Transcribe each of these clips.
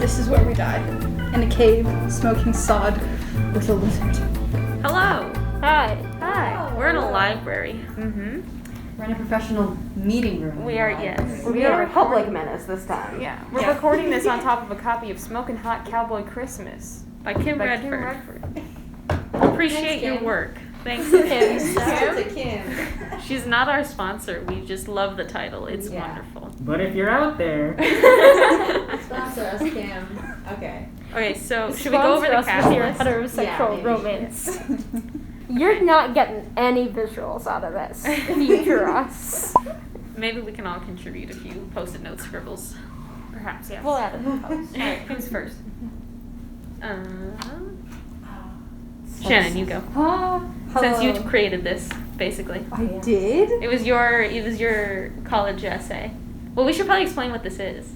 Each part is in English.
This is where we die. In a cave, smoking sod with a lizard. Hello. Hi. Hi. We're in a library. Mm-hmm. We're in a professional meeting room. We are, yes. We are a public menace this time. Yeah. We're recording this on top of a copy of Smokin' Hot Cowboy Christmas By Kim by Redford. Kim Redford. Appreciate your work. Thanks, Kim. Shout out to Kim. She's not our sponsor. We just love the title. It's wonderful. But if you're out there, Sponsor us, Kim. Okay. Okay, so should we go over the cast your list? heterosexual romance? You're not getting any visuals out of this. Future us. Maybe we can all contribute a few post-it note scribbles. Perhaps, yes. We'll add it in post. Alright, who's first? Shannon, you go. Since you created this, basically. I did? It was your college essay. Well, we should probably explain what this is.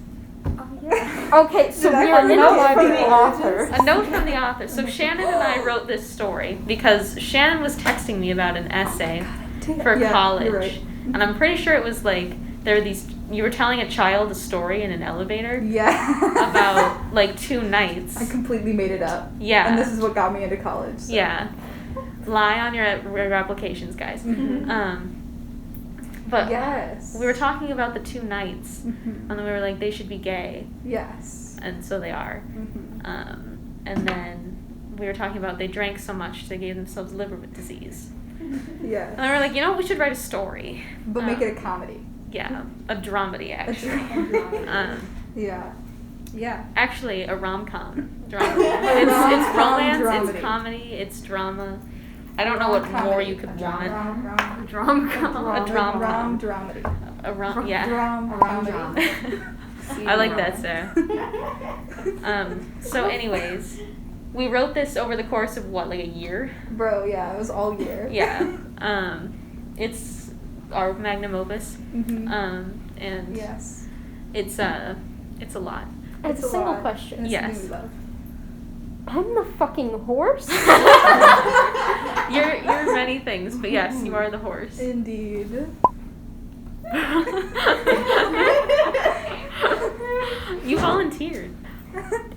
Okay, so we are not the author. A note from the author. So Shannon and I wrote this story because Shannon was texting me about an essay for college. You're right. And I'm pretty sure it was like, there were these, you were telling a child a story in an elevator Yeah. about like 2 nights. I completely made it up. Yeah. And this is what got me into college. So. Yeah. Lie on your applications, guys. Mhm. But Yes. we were talking about the 2 nights, Mhm. and then we were like, they should be gay, Yes. and so they are. Mhm. And then we were talking about they drank so much they gave themselves liver disease. Yes. And then we were like, you know what, we should write a story. But make it a comedy. Yeah, a dramedy, actually. drama. Yeah. Yeah. Actually, a rom-com drama. It's rom-com romance, dramedy. it's comedy, it's drama. I don't know what more you could want. Rom dramedy. A rom, yeah. Comedy. I like that, Sarah. So anyways, we wrote this over the course of what, like a year? Bro, yeah, it was all year. Yeah. It's our magnum opus. Mhm. And Yes. it's a lot. It's a a single lot. question. And it's Yes. new love. I'm the fucking horse? You're many things, but yes, you are the horse. Indeed. You volunteered.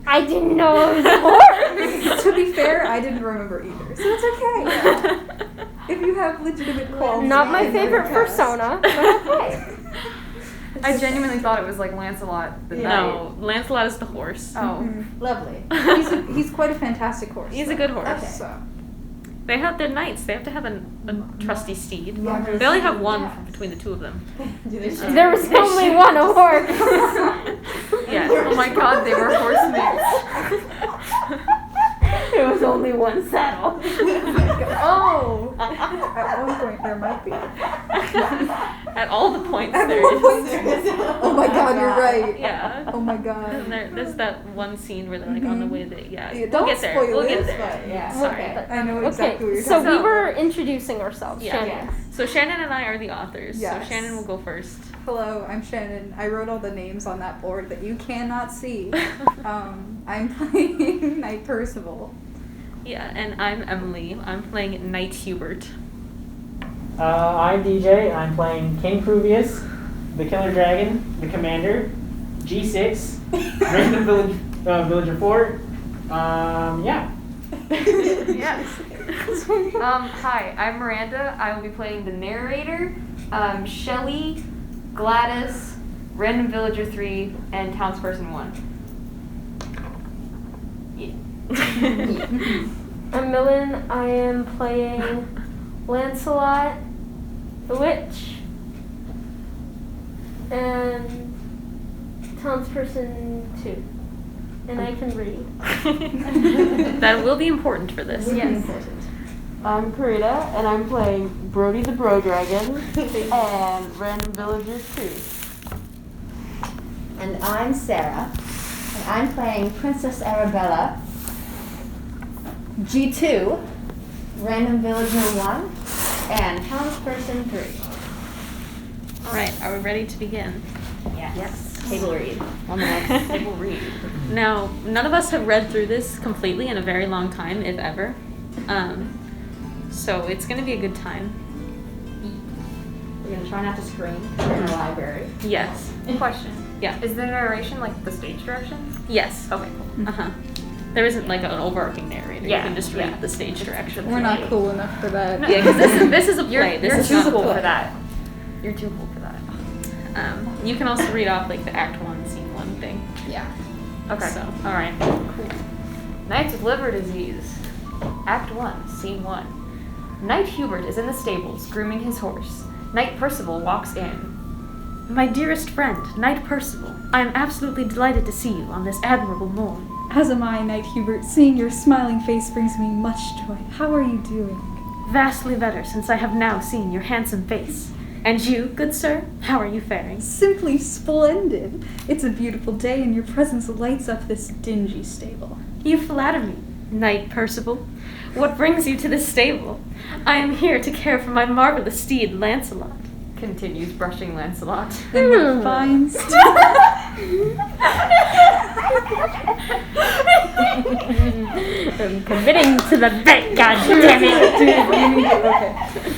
I didn't know I was a horse. To be fair, I didn't remember either, so it's okay. If you have legitimate qualities. Not my in your favorite cast. persona, but okay. I genuinely thought it was like Lancelot the knight. No, Lancelot is the horse. Oh. Mhm. Lovely. He's quite a fantastic horse. He's a though. good horse. Okay. So. They have their knights. They have to have a trusty steed. Yeah. They only have one Yes. between the 2 of them. Do they share? There was only one horse. Yeah. Oh my god, they were horsemates. There was only one saddle. Oh! At one point there might be. At all the points At there one is. point Oh my god, you're right. Yeah. Oh my god. And there's that one scene where they're like on the way to Yeah, we'll don't get there. spoil We'll it, get there. but yeah. Sorry. Okay. I know exactly what Okay, you're so talking we about. were introducing ourselves. Yeah. Shannon. Yes. So Shannon and I are the authors. Yes. So Shannon will go first. Hello, I'm Shannon. I wrote all the names on that board that you cannot see. I'm playing Knight Percival. Yeah, and I'm Emily. I'm playing Knight Hubert. I'm DJ. I'm playing King Pruvius, the Killer Dragon, the Commander, G6, Random Villager 4. Yeah. Yes. Hi, I'm Miranda. I will be playing the narrator, Shelly, Gladys, Random Villager 3, and Townsperson 1. I'm Millen. I am playing Lancelot, the witch, and townsperson 2. And I can read. That will be important for this. Yes. I'm Karita, and I'm playing Brody the Bro Dragon and Random Villager 2. And I'm Sarah, and I'm playing Princess Arabella, G2, Random Villager 1, and Townsperson 3. Alright, are we ready to begin? Yes. Table read. Table read. Now, none of us have read through this completely in a very long time, if ever. So it's going to be a good time. We're going to try not to scream in the library. Yes. Question. Yeah. Is the narration like the stage directions? Yes. Okay, cool. Uh-huh. There isn't like an overarching narrator. Yeah, You can just read yeah. the stage directions. We're not cool enough for that. Yeah, because this is a play. You're This too is not cool a play. for that. You're too cool for that. You can also read off like the Act 1, Scene 1 thing. Yeah. Okay. So, All right. Cool. Knights with liver disease. Act 1, Scene 1. Knight Hubert is in the stables, grooming his horse. Knight Percival walks in. my dearest friend, Knight Percival, I am absolutely delighted to see you on this admirable morn. As am I, Knight Hubert. Seeing your smiling face brings me much joy. How are you doing? Vastly better since I have now seen your handsome face. And you, good sir, how are you faring? Simply splendid. It's a beautiful day and your presence lights up this dingy stable. You flatter me, Knight Percival. What brings you to this stable? I am here to care for my marvelous steed, Lancelot. Continues brushing Lancelot. And what fine I'm committing to the bet, goddammit!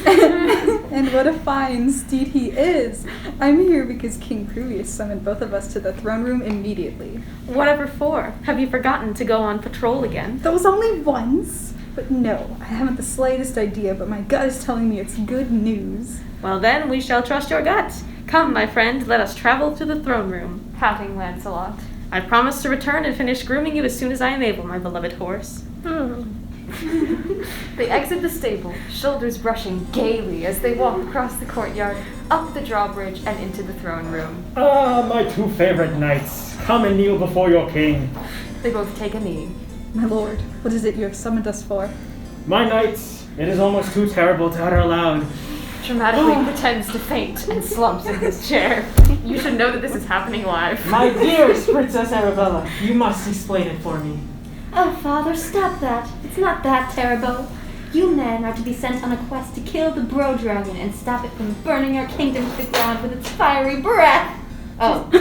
Okay. And what a fine steed he is. I'm here because King Pruvius summoned both of us to the throne room immediately. Whatever for? Have you forgotten to go on patrol again? That was only once. But no, I haven't the slightest idea, but my gut is telling me it's good news. Well then, we shall trust your gut. Come, my friend, let us travel to the throne room. Patting Lancelot. I promise to return and finish grooming you as soon as I am able, my beloved horse. They exit the stable, shoulders brushing gaily as they walk across the courtyard, up the drawbridge, and into the throne room. Ah, my two favorite knights. Come and kneel before your king. They both take a knee. My lord, what is it you have summoned us for? My knights, it is almost too terrible to utter aloud. Dramatically pretends to faint and slumps in his chair. You should know that this is happening live. My dearest Princess Arabella, you must explain it for me. Oh, Father, stop that. It's not that terrible. You men are to be sent on a quest to kill the bro dragon and stop it from burning our kingdom to the ground with its fiery breath. Oh. She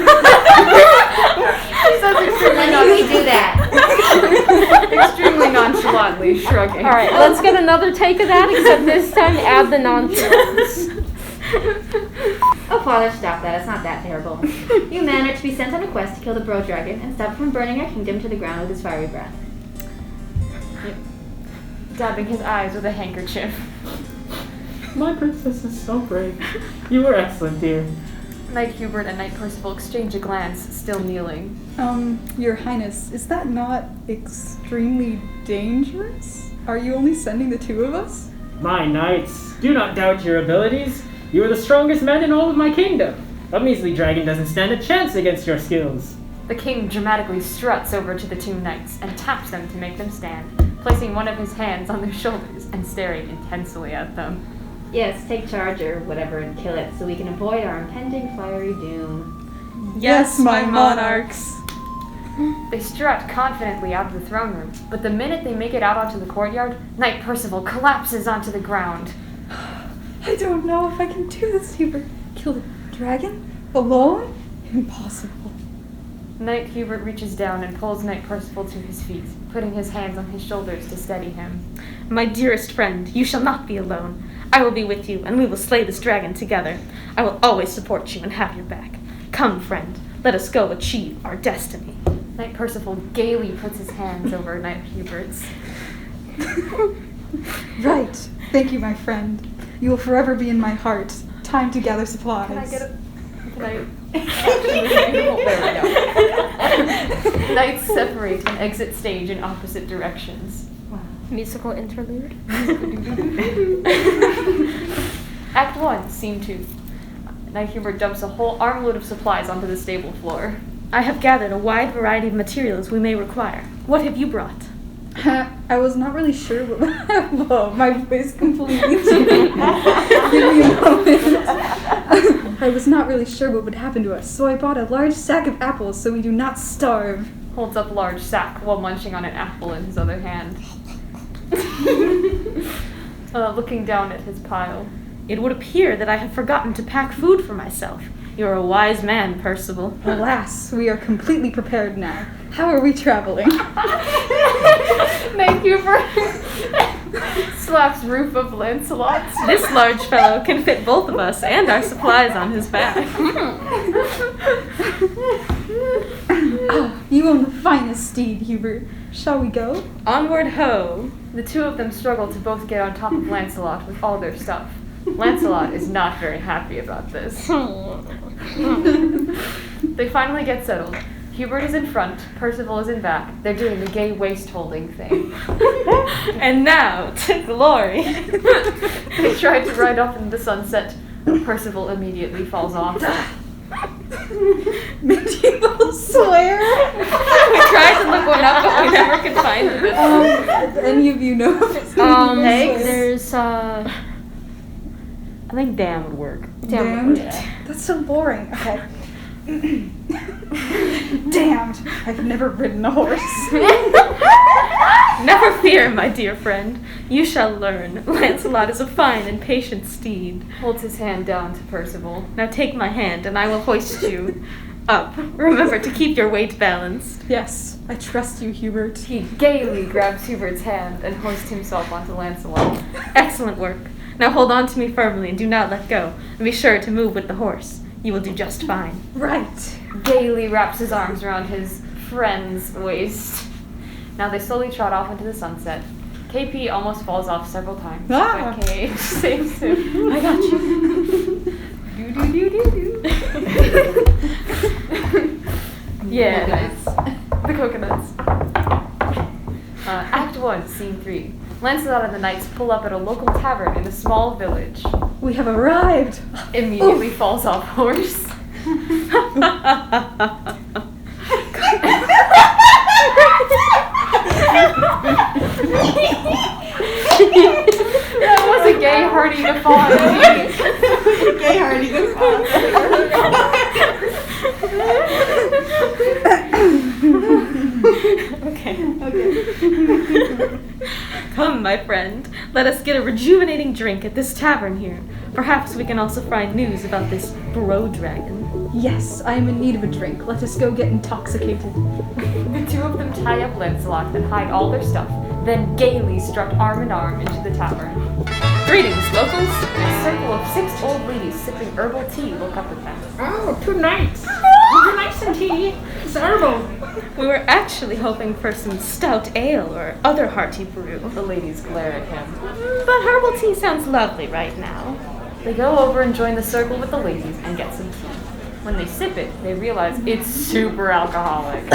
says extremely Let me do that. extremely nonchalantly, shrugging. Alright, let's get another take of that, except this time add the nonchalance. Oh, Father, stop that. It's not that terrible. You men are to be sent on a quest to kill the bro dragon and stop it from burning our kingdom to the ground with its fiery breath. Dabbing his eyes with a handkerchief. My princess is so brave. You were excellent, dear. Knight Hubert and Knight Percival exchange a glance, still kneeling. Your Highness, is that not extremely dangerous? Are you only sending the two of us? My knights, do not doubt your abilities. You are the strongest men in all of my kingdom. A measly dragon doesn't stand a chance against your skills. The king dramatically struts over to the two knights and taps them to make them stand, placing one of his hands on their shoulders and staring intensely at them. Yes, take charge or whatever and kill it so we can avoid our impending fiery doom. Yes, my monarchs. They strut confidently out of the throne room, but the minute they make it out onto the courtyard, Knight Percival collapses onto the ground. I don't know if I can do this, Hubert. Kill the dragon? Alone? Impossible. Knight Hubert reaches down and pulls Knight Percival to his feet, putting his hands on his shoulders to steady him. My dearest friend, you shall not be alone. I will be with you, and we will slay this dragon together. I will always support you and have your back. Come, friend, let us go achieve our destiny. Knight Percival gaily puts his hands over Knight Hubert's. Right. Thank you, my friend. You will forever be in my heart. Time to gather supplies. Can I get a... Can I... There we go. Knights separate and exit stage in opposite directions. Musical interlude. Act 1, Scene 2. Knight Hubert dumps a whole armload of supplies onto the stable floor. I have gathered a wide variety of materials we may require. What have you brought? I was not really sure what... Whoa, my voice completely changed. Give me a moment. I was not really sure what would happen to us, so I bought a large sack of apples so we do not starve. Holds up large sack while munching on an apple in his other hand. Looking down at his pile. It would appear that I have forgotten to pack food for myself. You're a wise man, Percival. Alas, we are completely prepared now. How are we traveling? Knight Hubert Slaps roof of Lancelot's. This large fellow can fit both of us and our supplies on his back. You own the finest steed, Hubert. Shall we go? Onward ho! The two of them struggle to both get on top of Lancelot with all their stuff. Lancelot is not very happy about this. They finally get settled. Hubert is in front, Percival is in back. They're doing the gay waist-holding thing. And now, to glory! They try to ride off into the sunset. Percival immediately falls off. Medieval swear? We tried to look one up, but we never could find it. Any of you know if it's Eggs? There's I think damn would work. Damned? That's so boring. Okay. Damned. I've never ridden a horse. Never fear, my dear friend. You shall learn. Lancelot is a fine and patient steed. Holds his hand down to Percival. Now take my hand, and I will hoist you up. Remember to keep your weight balanced. Yes, I trust you, Hubert. He gaily grabs Hubert's hand and hoists himself onto Lancelot. Excellent work. Now hold on to me firmly and do not let go. And be sure to move with the horse. You will do just fine. Right. Gaily wraps his arms around his friend's waist. Now they slowly trot off into the sunset. KP almost falls off several times, Ah. but KH saves him. I got you. Yeah, nice. The coconuts. Act 1, Scene 3. Lancelot and the knights pull up at a local tavern in a small village. We have arrived. Immediately falls off horse. That was a gay Hardy to fall. Gay Hardy to fall. Okay. Come, my friend. Let us get a rejuvenating drink at this tavern here. Perhaps we can also find news about this bro dragon. Yes, I am in need of a drink. Let us go get intoxicated. The two of them tie up Lancelot and hide all their stuff, then gaily strut arm in arm into the tavern. Greetings, locals. A circle of 6 old ladies sipping herbal tea look up at them. Oh, 2 nights. Would you like some tea? It's herbal. We were actually hoping for some stout ale or other hearty brew. The ladies glare at him. But herbal tea sounds lovely right now. They go over and join the circle with the ladies and get some tea. When they sip it, they realize it's super alcoholic.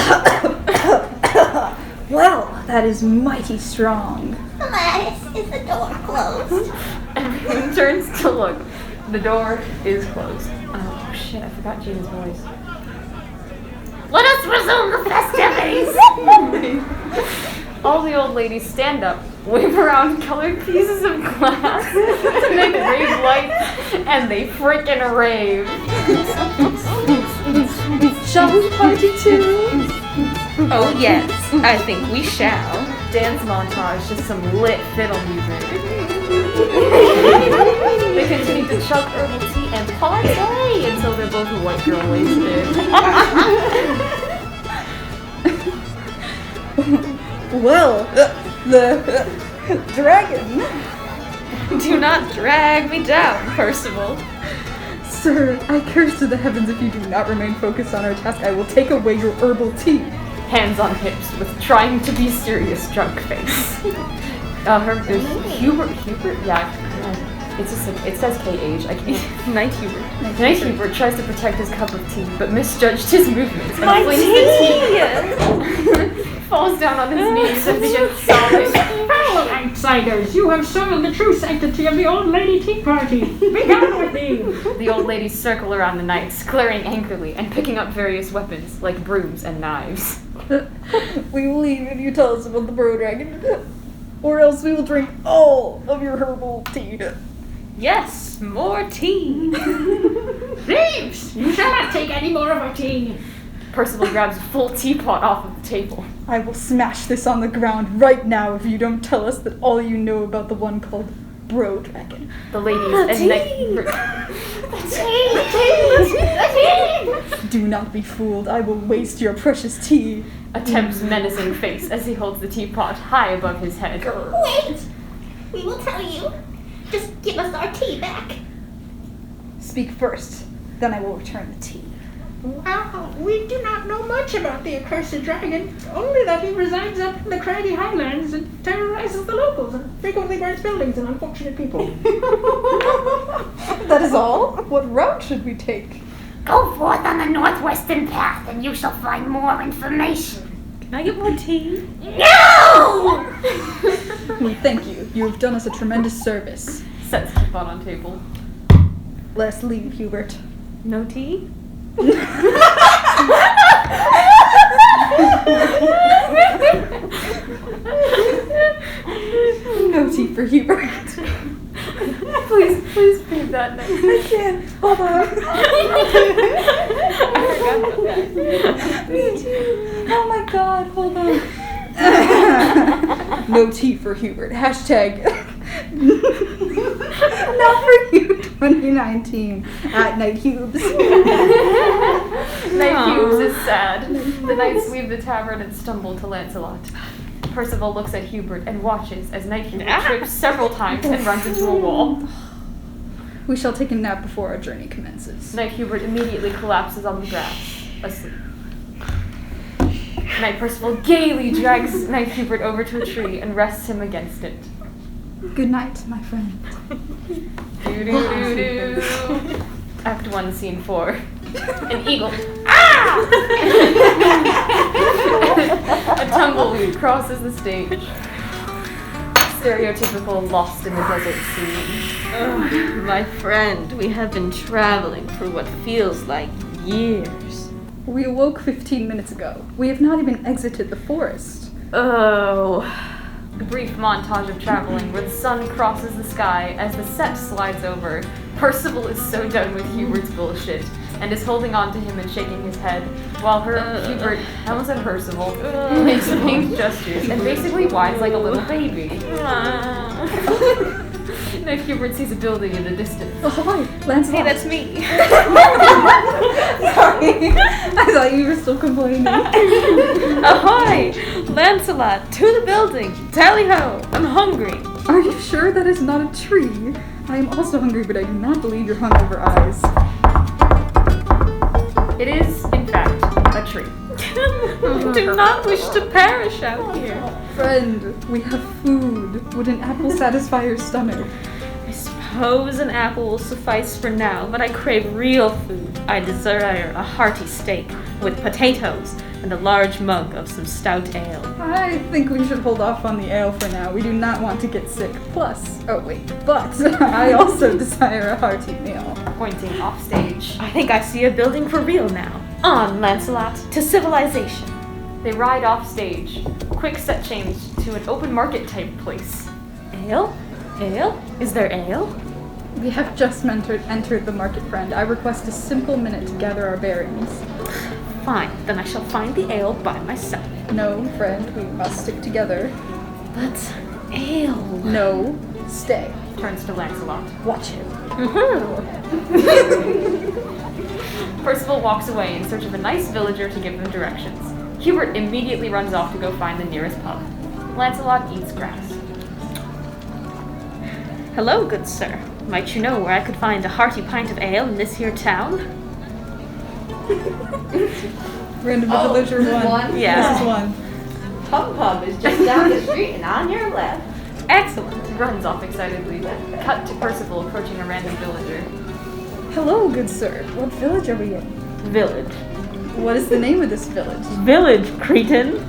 Well, that is mighty strong. Gladys, is the door closed? Everyone turns to look. The door is closed. Oh shit, I forgot Gina's voice. Let us resume the festivities! All the old ladies stand up, wave around colored pieces of glass to make rave lights, and they frickin' rave. Shall we party too? Oh yes, I think we shall. Dance montage, just some lit fiddle music. They continue to chug herbal tea and party until they're both white girl wasted. Well, the dragon. Do not drag me down, Percival. Sir, I curse to the heavens if you do not remain focused on our task. I will take away your herbal tea. Hands on hips with trying to be serious drunk face. Hubert, yeah. It says KH. I can't. Knight Hubert. Knight Hubert tries to protect his cup of tea, but misjudged his movements and My flings the tea. Falls down on his knees and begins sobbing. Fellow outsiders, you have soiled the true sanctity of the old lady tea party. Be gone with you. The old ladies circle around the knights, glaring angrily and picking up various weapons like brooms and knives. We will leave if you tell us about the bro dragon, or else we will drink all of your herbal tea. Yes, more tea. Thieves! You shall not take any more of our tea. Percival grabs a full teapot off of the table. I will smash this on the ground right now if you don't tell us that all you know about the one called Bro Dragon. The ladies and Do not be fooled. I will waste your precious tea. attempts menacing face as he holds the teapot high above his head. Wait! We will tell you. Just give us our tea back. Speak first, then I will return the tea. Well, we do not know much about the accursed dragon, only that he resides up in the craggy highlands and terrorizes the locals and frequently burns buildings and unfortunate people. That is all? What route should we take? Go forth on the northwestern path and you shall find more information. Can I get more tea? No! We thank you. You have done us a tremendous service. Sets the pot on table. Let us leave, Hubert. No tea? No tea for Hubert. Please read that next. I can't. Hold on. I forgot about that. Me too. Oh my god, hold on. No tea for Hubert. Hashtag not for you 2019 at Night Cubes. Night Cubes is sad. The knights leave the tavern and stumble to Lancelot. Percival looks at Hubert and watches as Night Hubert trips several times and runs into a wall. We shall take a nap before our journey commences. Knight Hubert immediately collapses on the grass, asleep. Knight Percival gaily drags Knight Hubert over to a tree and rests him against it. Good night, my friend. Do-do-do-do. Act 1, Scene 4. An eagle. A tumbleweed crosses the stage. Stereotypical Lost in the Desert scene. My friend, we have been traveling for what feels like years. We awoke 15 minutes ago. We have not even exited the forest. Oh. A brief montage of traveling where the sun crosses the sky as the set slides over. Percival is so done with Hubert's bullshit and is holding on to him and shaking his head, while Hubert, I almost said Percival, makes faint gestures and basically whines like a little baby. Night Hubert sees a building in the distance. Oh, hi, Lancelot. Hey, that's me. Sorry. I thought you were still complaining. Ahoy! Lancelot, to the building. Tally-ho, I'm hungry. Are you sure that is not a tree? I am also hungry, but I do not believe your hungover eyes. It is, in fact, a tree. Do not wish to perish out here. Friend, we have food. Would an apple satisfy your stomach? I suppose an apple will suffice for now, but I crave real food. I desire a hearty steak with potatoes and a large mug of some stout ale. I think we should hold off on the ale for now. We do not want to get sick. Plus, but I also desire a hearty meal. Pointing off stage. I think I see a building for real now. On, Lancelot, to civilization. They ride off stage. Quick set change to an open market type place. Ale? Ale? Is there ale? We have just entered the market, friend. I request a simple minute to gather our bearings. Fine, then I shall find the ale by myself. No, friend, we must stick together. But ale. No, stay. Turns to Lancelot. Watch him. Percival walks away in search of a nice villager to give them directions. Hubert immediately runs off to go find the nearest pub. Lancelot eats grass. Hello, good sir. Might you know where I could find a hearty pint of ale in this here town? Random villager one. Yeah. This is one. Pub is just down the street and on your left. Excellent. Runs off excitedly. Cut to Percival approaching a random villager. Hello, good sir. What village are we in? Village. What is the name of this village? Village, cretin.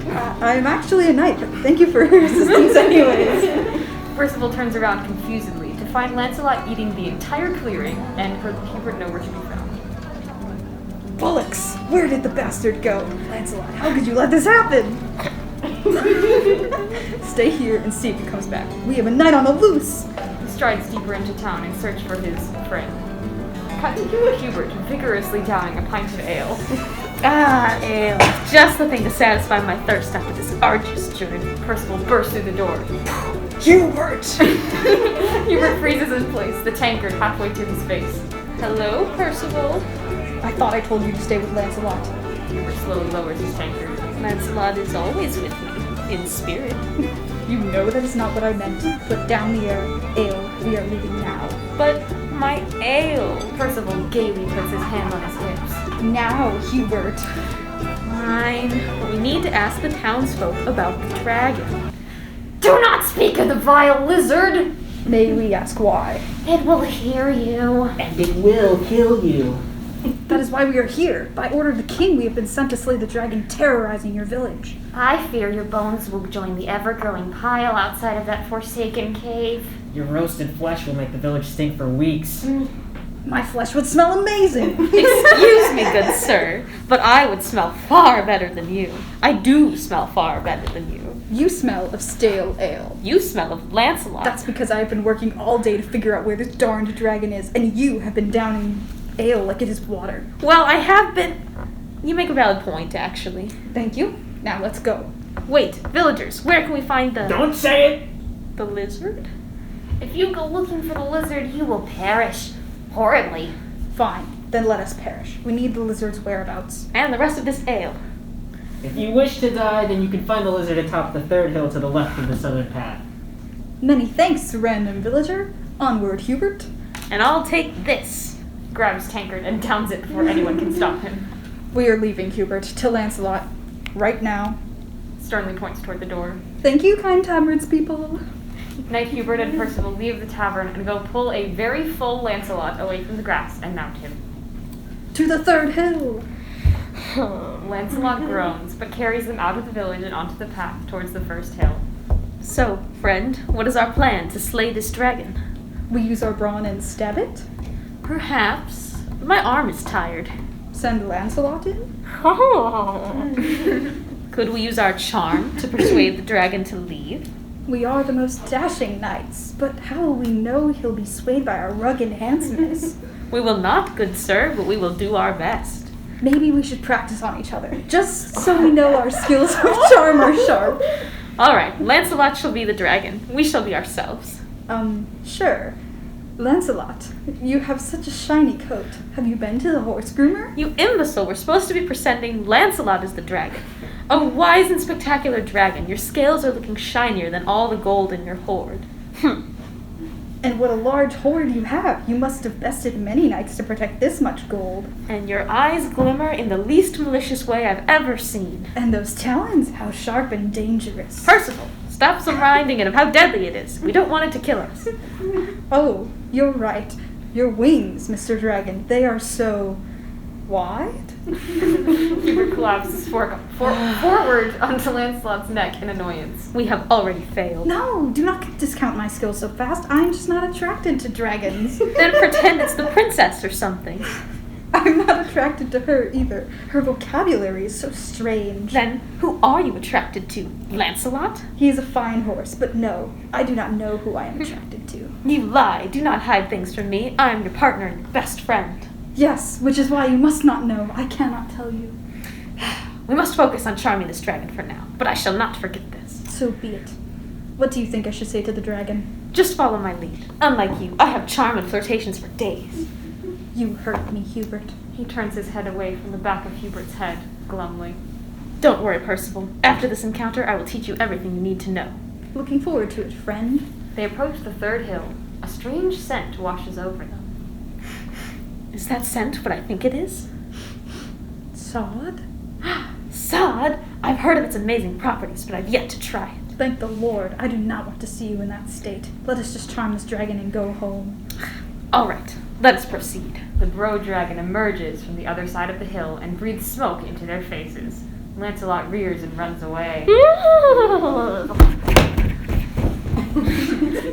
I'm actually a knight, but thank you for your assistance anyways. Percival turns around confusedly to find Lancelot eating the entire clearing and Hubert nowhere to be found. Bullocks! Where did the bastard go? Lancelot, how could you let this happen? Stay here and see if he comes back. We have a knight on the loose! He strides deeper into town in search for his friend. Cut to Hubert vigorously downing a pint of ale. Ah, ale. Just the thing to satisfy my thirst after this arduous journey. Percival bursts through the door. Hubert! Hubert freezes in place, the tankard halfway to his face. Hello, Percival. I thought I told you to stay with Lancelot. Hubert slowly lowers his tankard. Lancelot is always with me, in spirit. You know that is not what I meant. Put down the ale. We are leaving now. But my ale. Percival gaily puts his hand on his hips. Now, Hubert. Fine, but we need to ask the townsfolk about the dragon. Do not speak of the vile lizard! May we ask why? It will hear you. And it will kill you. That is why we are here. By order of the king, we have been sent to slay the dragon terrorizing your village. I fear your bones will join the ever-growing pile outside of that forsaken cave. Your roasted flesh will make the village stink for weeks. My flesh would smell amazing. Excuse me, good sir, but I would smell far better than you. I do smell far better than you. You smell of stale ale. You smell of Lancelot. That's because I have been working all day to figure out where this darned dragon is, and you have been downing ale like it is water. Well, I have been... You make a valid point, actually. Thank you. Now let's go. Wait, villagers, where can we find the... Don't say it! The lizard? If you go looking for the lizard, you will perish. Horribly. Fine. Then let us perish. We need the lizard's whereabouts. And the rest of this ale. If you wish to die, then you can find the lizard atop the third hill to the left of the southern path. Many thanks, random villager. Onward, Hubert. And I'll take this. Grabs tankard and downs it before anyone can stop him. We are leaving, Hubert, to Lancelot. Right now. Sternly points toward the door. Thank you, kind taverns people. Knight Hubert and Percival leave the tavern and go pull a very full Lancelot away from the grass and mount him. To the third hill. Lancelot groans, but carries them out of the village and onto the path towards the first hill. So, friend, what is our plan to slay this dragon? We use our brawn and stab it. Perhaps. But my arm is tired. Send Lancelot in. Could we use our charm to persuade the dragon to leave? We are the most dashing knights, but how will we know he'll be swayed by our rugged handsomeness? We will not, good sir, but we will do our best. Maybe we should practice on each other, just so we know our skills of charm are sharp. All right, Lancelot shall be the dragon. We shall be ourselves. Sure. Lancelot, you have such a shiny coat. Have you been to the horse groomer? You imbecile, we're supposed to be presenting Lancelot as the dragon. A wise and spectacular dragon. Your scales are looking shinier than all the gold in your hoard. And what a large hoard you have. You must have bested many knights to protect this much gold. And your eyes glimmer in the least malicious way I've ever seen. And those talons, how sharp and dangerous. Percival, stop some reminding it of how deadly it is. We don't want it to kill us. Oh, you're right. Your wings, Mr. Dragon, they are so... wide? Hubert collapses forward onto Lancelot's neck in annoyance. We have already failed. No, do not discount my skills so fast. I'm just not attracted to dragons. Then pretend it's the princess or something. I'm not attracted to her either. Her vocabulary is so strange. Then who are you attracted to? Lancelot? He is a fine horse, but no, I do not know who I am attracted to. You lie. Do not hide things from me. I am your partner and your best friend. Yes, which is why you must not know. I cannot tell you. We must focus on charming this dragon for now, but I shall not forget this. So be it. What do you think I should say to the dragon? Just follow my lead. Unlike you, I have charm and flirtations for days. You hurt me, Hubert. He turns his head away from the back of Hubert's head, glumly. Don't worry, Percival. After this encounter, I will teach you everything you need to know. Looking forward to it, friend. They approach the third hill. A strange scent washes over them. Is that scent what I think it is? Sod? Sod? I've heard of its amazing properties, but I've yet to try it. Thank the Lord. I do not want to see you in that state. Let us just charm this dragon and go home. All right, let us proceed. The bro dragon emerges from the other side of the hill and breathes smoke into their faces. Lancelot rears and runs away.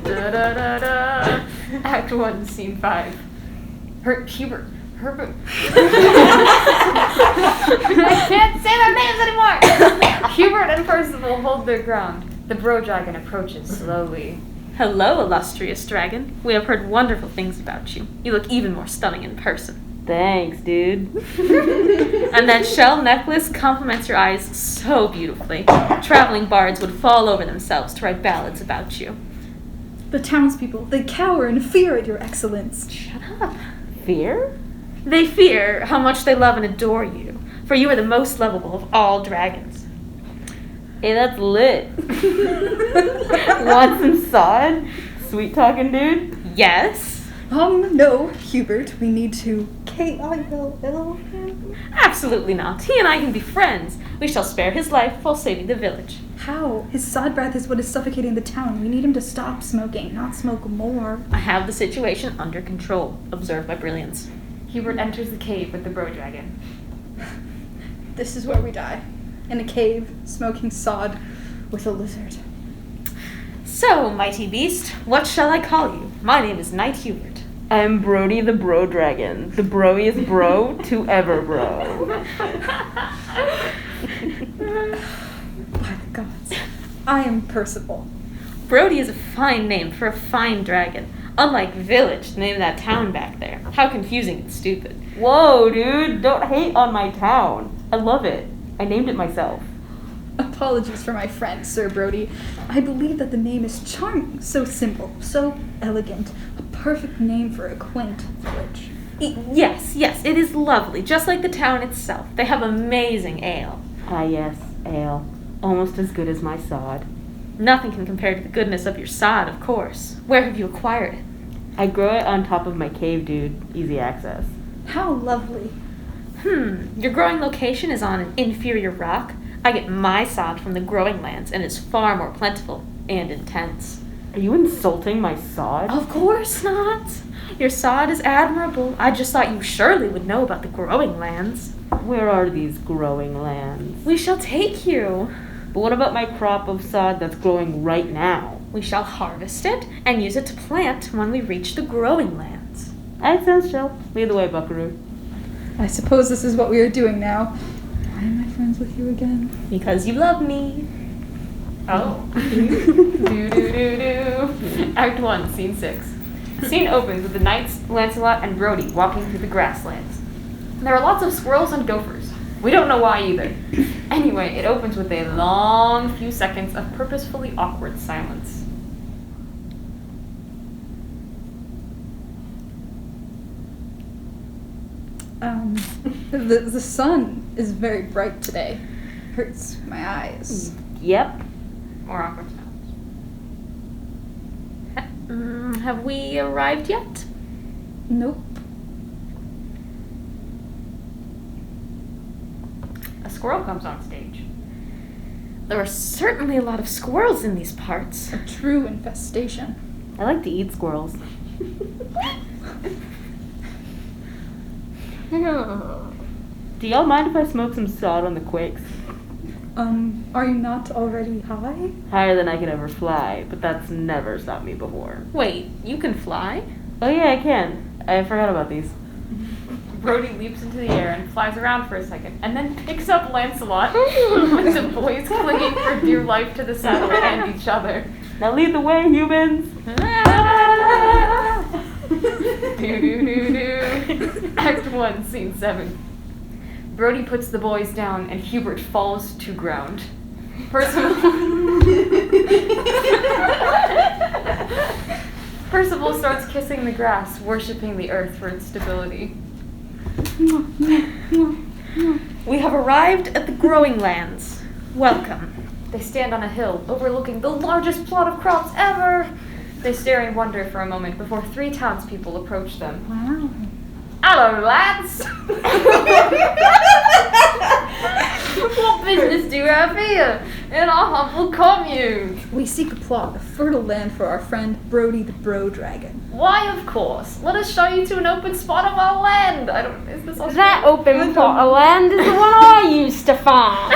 Da-da-da-da. Act 1, Scene 5. Herbert. I can't say their names anymore! Hubert and Percival hold their ground. The bro dragon approaches slowly. Hello, illustrious dragon. We have heard wonderful things about you. You look even more stunning in person. Thanks, dude. And that shell necklace complements your eyes so beautifully. Traveling bards would fall over themselves to write ballads about you. The townspeople, they cower in fear at your excellence. Shut up. Fear? They fear how much they love and adore you, for you are the most lovable of all dragons. Hey, that's lit. Want some sod? Sweet talking dude? Yes? No, Hubert, we need to KWLD him. Absolutely not. He and I can be friends. We shall spare his life while saving the village. How? His sod breath is what is suffocating the town. We need him to stop smoking, not smoke more. I have the situation under control. Observe my brilliance. Hubert enters the cave with the bro dragon. This is where we die. In a cave, smoking sod with a lizard. So, mighty beast, what shall I call you? My name is Knight Hubert. I'm Brody the Bro Dragon, the broiest bro to ever bro. By the gods. I am Percival. Brody is a fine name for a fine dragon. Unlike Village, the name of that town back there. How confusing and stupid. Whoa, dude, don't hate on my town. I love it. I named it myself. Apologies for my friend, Sir Brody. I believe that the name is charming, so simple, so elegant, a perfect name for a quaint village. Yes, it is lovely, just like the town itself. They have amazing ale. Ah, yes, ale. Almost as good as my sod. Nothing can compare to the goodness of your sod, of course. Where have you acquired it? I grow it on top of my cave, dude. Easy access. How lovely. Your growing location is on an inferior rock. I get my sod from the growing lands, and it's far more plentiful and intense. Are you insulting my sod? Of course not. Your sod is admirable. I just thought you surely would know about the growing lands. Where are these growing lands? We shall take you. But what about my crop of sod that's growing right now? We shall harvest it and use it to plant when we reach the growing lands. That sounds chill. Lead the way, buckaroo. I suppose this is what we are doing now. Why am I friends with you again? Because you love me. Oh. Do. Act 1, Scene 6. Scene opens with the knights, Lancelot, and Brody walking through the grasslands. There are lots of squirrels and gophers. We don't know why either. Anyway, it opens with a long few seconds of purposefully awkward silence. The sun is very bright today. Hurts my eyes. Yep. More awkward sounds. Have we arrived yet? Nope. A squirrel comes on stage. There are certainly a lot of squirrels in these parts. A true infestation. I like to eat squirrels. Do y'all mind if I smoke some sod on the quakes? Are you not already high? Higher than I could ever fly, but that's never stopped me before. Wait, you can fly? Oh yeah, I can. I forgot about these. Brody leaps into the air and flies around for a second, and then picks up Lancelot, with the boys clinging for dear life to the saddle and each other. Now lead the way, humans! Do. Act 1, Scene 7. Brody puts the boys down, and Hubert falls to ground. Percival starts kissing the grass, worshipping the earth for its stability. We have arrived at the growing lands. Welcome. They stand on a hill, overlooking the largest plot of crops ever. They stare in wonder for a moment before 3 townspeople approach them. Wow. Hello, lads! What business do you have here in our humble commune? We seek a plot of fertile land for our friend Brody the Bro Dragon. Why, of course. Let us show you to an open spot of our land. Is this Australian? That open plot of land is the one I used to farm.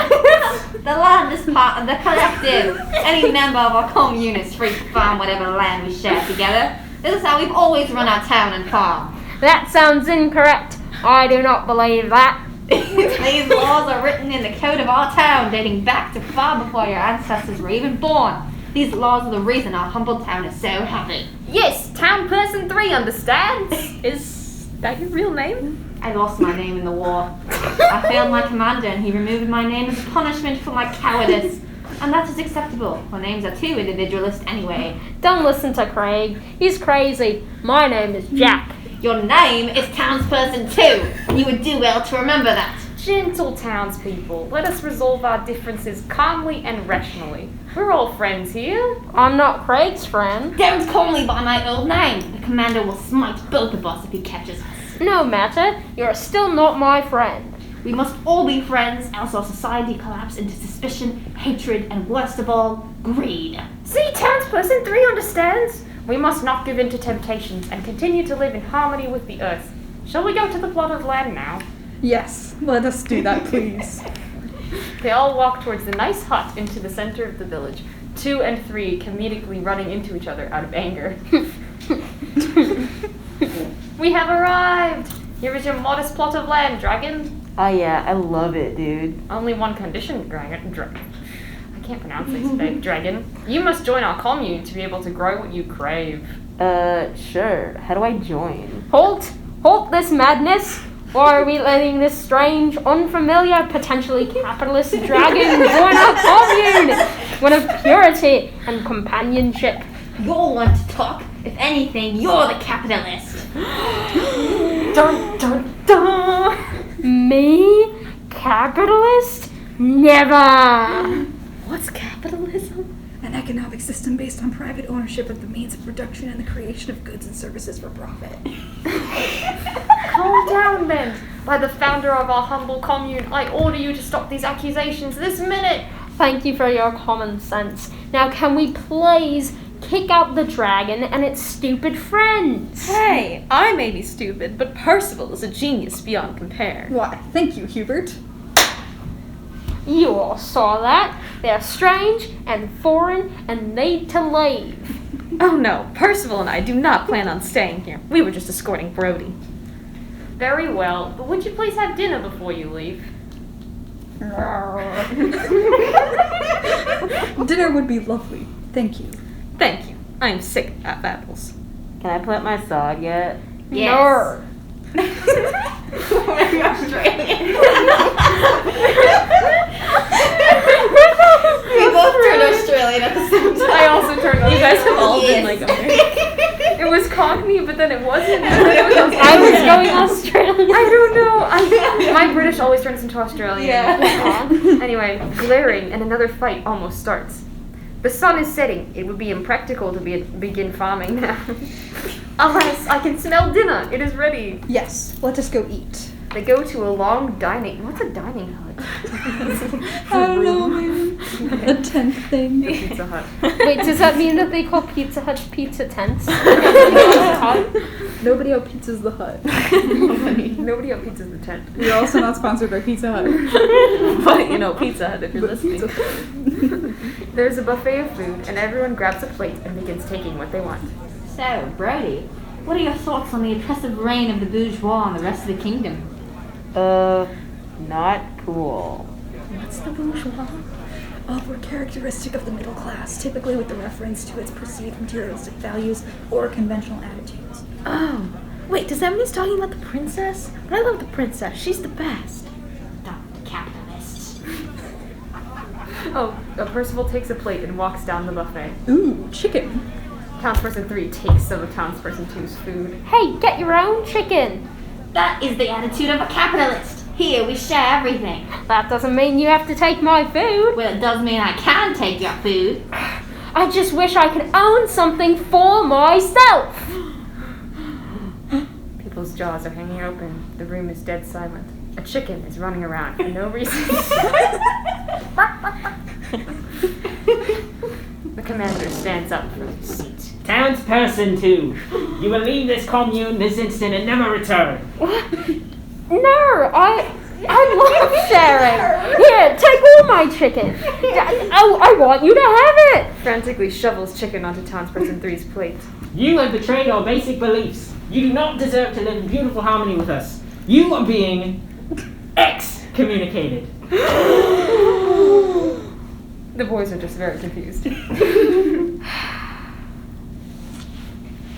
The land is part of the collective. Any member of our commune is free to farm whatever land we share together. This is how we've always run our town and farm. That sounds incorrect. I do not believe that. These laws are written in the code of our town, dating back to far before your ancestors were even born. These laws are the reason our humble town is so happy. Yes, Town Person 3 understands. Is that your real name? I lost my name in the war. I failed my commander and he removed my name as punishment for my cowardice. And that is acceptable, for names are too individualist anyway. Don't listen to Craig. He's crazy. My name is Jack. Your name is Townsperson 2, and you would do well to remember that. Gentle townspeople, let us resolve our differences calmly and rationally. We're all friends here. I'm not Craig's friend. Don't call me by my old name. The commander will smite both of us if he catches us. No matter, you're still not my friend. We must all be friends, else our society collapse into suspicion, hatred, and worst of all, greed. See, townsperson 3 understands. We must not give in to temptations and continue to live in harmony with the earth. Shall we go to the plot of land now? Yes, let us do that, please. They all walk towards the nice hut into the center of the village, 2 and 3 comedically running into each other out of anger. We have arrived! Here is your modest plot of land, dragon. Oh yeah, I love it, dude. Only one condition, dragon. I can't pronounce this today. Dragon. You must join our commune to be able to grow what you crave. Sure. How do I join? Halt this madness! Why are we letting this strange, unfamiliar, potentially capitalist dragon join our commune? One of purity and companionship. You'll want to talk. If anything, you're the capitalist. Dun dun dun! Me? Capitalist? Never! What's capitalism? An economic system based on private ownership of the means of production and the creation of goods and services for profit. Calm down, then. By the founder of our humble commune, I order you to stop these accusations this minute. Thank you for your common sense. Now can we please kick out the dragon and its stupid friends? Hey, I may be stupid, but Percival is a genius beyond compare. Why, thank you, Hubert. You all saw that. They're strange and foreign and need to leave. Oh no, Percival and I do not plan on staying here. We were just escorting Brody. Very well, but would you please have dinner before you leave? Dinner would be lovely. Thank you. Thank you. I am sick of apples. Can I plant my sod yet? No. Very Australian. We both turned Australian at the same time. I also turned on. You guys have all been Yes. like American. It was Cockney, but then it wasn't. I was going Australian. I don't know. My British always turns into Australian. Yeah. Anyway, glaring, and another fight almost starts. The sun is setting. It would be impractical to begin farming now. Alas, I can smell dinner. It is ready. Yes, let us go eat. They go to a long dining. What's a dining hut? I don't know, man. A tent thing. Pizza Hut. Wait, does that mean that they call Pizza Hut pizza tents? Nobody out pizzas the hut. Nobody up pizza's the tent. We're also not sponsored by Pizza Hut. But, you know, Pizza Hut if you're But listening. Pizza Hut. There's a buffet of food, and everyone grabs a plate and begins taking what they want. So, Brody, what are your thoughts on the oppressive reign of the bourgeois and the rest of the kingdom? Not cool. What's the bourgeois? Were characteristic of the middle class, typically with the reference to its perceived materialistic values or conventional attitudes. Oh, wait, does that mean he's talking about the princess? But I love the princess. She's the best. The capitalists. Oh, Percival takes a plate and walks down the buffet. Ooh, chicken. Townsperson 3 takes some of Townsperson 2's food. Hey, get your own chicken. That is the attitude of a capitalist. Here, we share everything. That doesn't mean you have to take my food. Well, it does mean I can take your food. I just wish I could own something for myself. People's jaws are hanging open. The room is dead silent. A chicken is running around for no reason. The commander stands up from his seat. Townsperson 2, you will leave this commune this instant and never return. No, I love sharing. Here, take all my chicken. I want you to have it. Frantically shovels chicken onto Townsperson 3's plate. You have betrayed our basic beliefs. You do not deserve to live in beautiful harmony with us. You are being excommunicated. The boys are just very confused.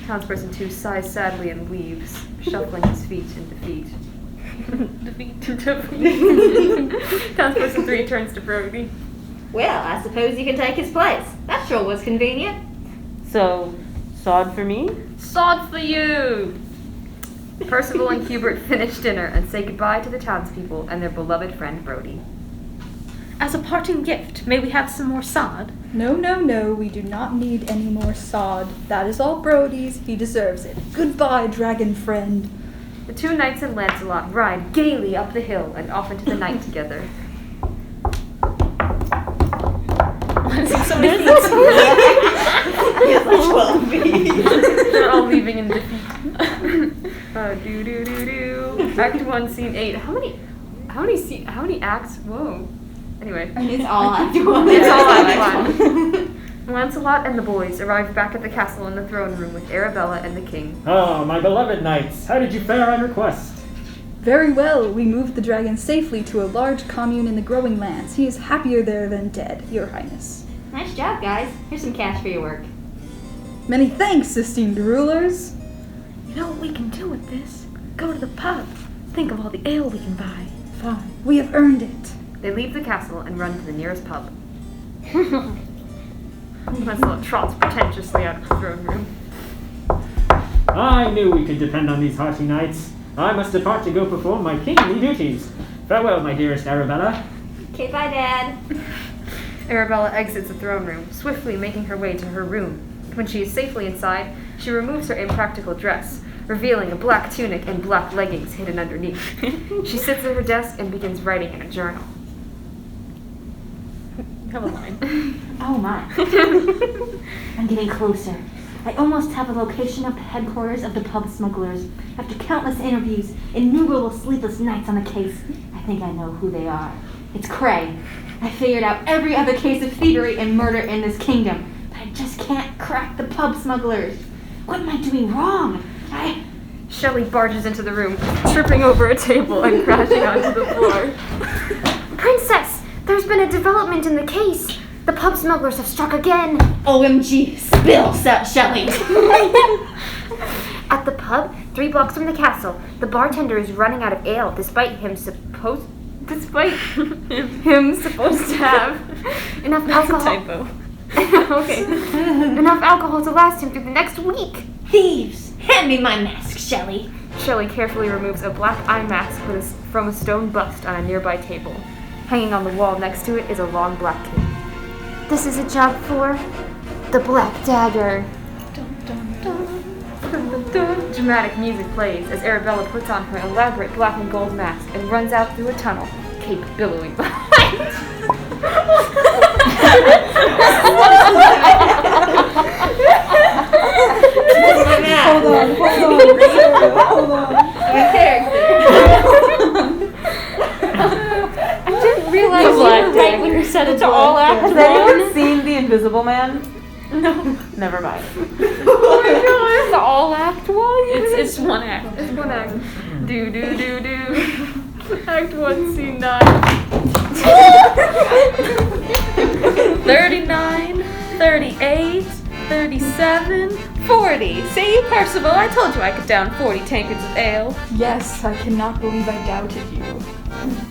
Townsperson 2 sighs sadly and leaves, shuffling his feet in defeat. Defeat. Townsperson 3 turns to Brody. Well, I suppose you can take his place. That sure was convenient. So, sod for me? Sod for you! Percival and Hubert finish dinner and say goodbye to the townspeople and their beloved friend Brody. As a parting gift, may we have some more sod? No, we do not need any more sod. That is all Brody's. He deserves it. Goodbye, dragon friend. The two knights and Lancelot ride gaily up the hill and off into the night together. Why is it so many They're all leaving in defeat. Act 1, Scene 8. How many acts? Whoa. Anyway. It's all Act 1. It's all Act 1. Lancelot and the boys arrived back at the castle in the throne room with Arabella and the king. Oh, my beloved knights, how did you fare on your quest? Very well. We moved the dragon safely to a large commune in the growing lands. He is happier there than dead, your highness. Nice job, guys. Here's some cash for your work. Many thanks, esteemed rulers. You know what we can do with this? Go to the pub. Think of all the ale we can buy. Fine. We have earned it. They leave the castle and run to the nearest pub. Lancelot trots pretentiously out of the throne room. I knew we could depend on these hearty knights. I must depart to go perform my kingly duties. Farewell, my dearest Arabella. Okay, bye, Dad. Arabella exits the throne room, swiftly making her way to her room. When she is safely inside, she removes her impractical dress, revealing a black tunic and black leggings hidden underneath. She sits at her desk and begins writing in a journal. You have a line. Oh my. I'm getting closer. I almost have a location of the headquarters of the pub smugglers. After countless interviews, innumerable sleepless nights on the case, I think I know who they are. It's Cray. I figured out every other case of thievery and murder in this kingdom, but I just can't crack the pub smugglers. What am I doing wrong? Shelley barges into the room, tripping over a table and crashing onto the floor. Princess, there's been a development in the case. The pub smugglers have struck again. OMG, spill, Shelley. At the pub, 3 blocks from the castle, the bartender is running out of ale despite him supposed to have enough alcohol. Typo. Okay. Enough alcohol to last him through the next week. Thieves, hand me my mask, Shelley. Shelley carefully removes a black eye mask from a stone bust on a nearby table. Hanging on the wall next to it is a long black cape. This is a job for the Black Dagger. Dramatic music plays as Arabella puts on her elaborate black and gold mask and runs out through a tunnel, cape billowing behind. Hold on. My character. I didn't realize you were right when you said it's all Act Has 1. anyone seen The Invisible Man? No. Never mind. It's all Act 1. It's one act. It's one act. Do. Act 1, Scene 9. 39, 38, 37, 40. See, Percival, I told you I could down 40 tankards of ale. Yes, I cannot believe I doubted you.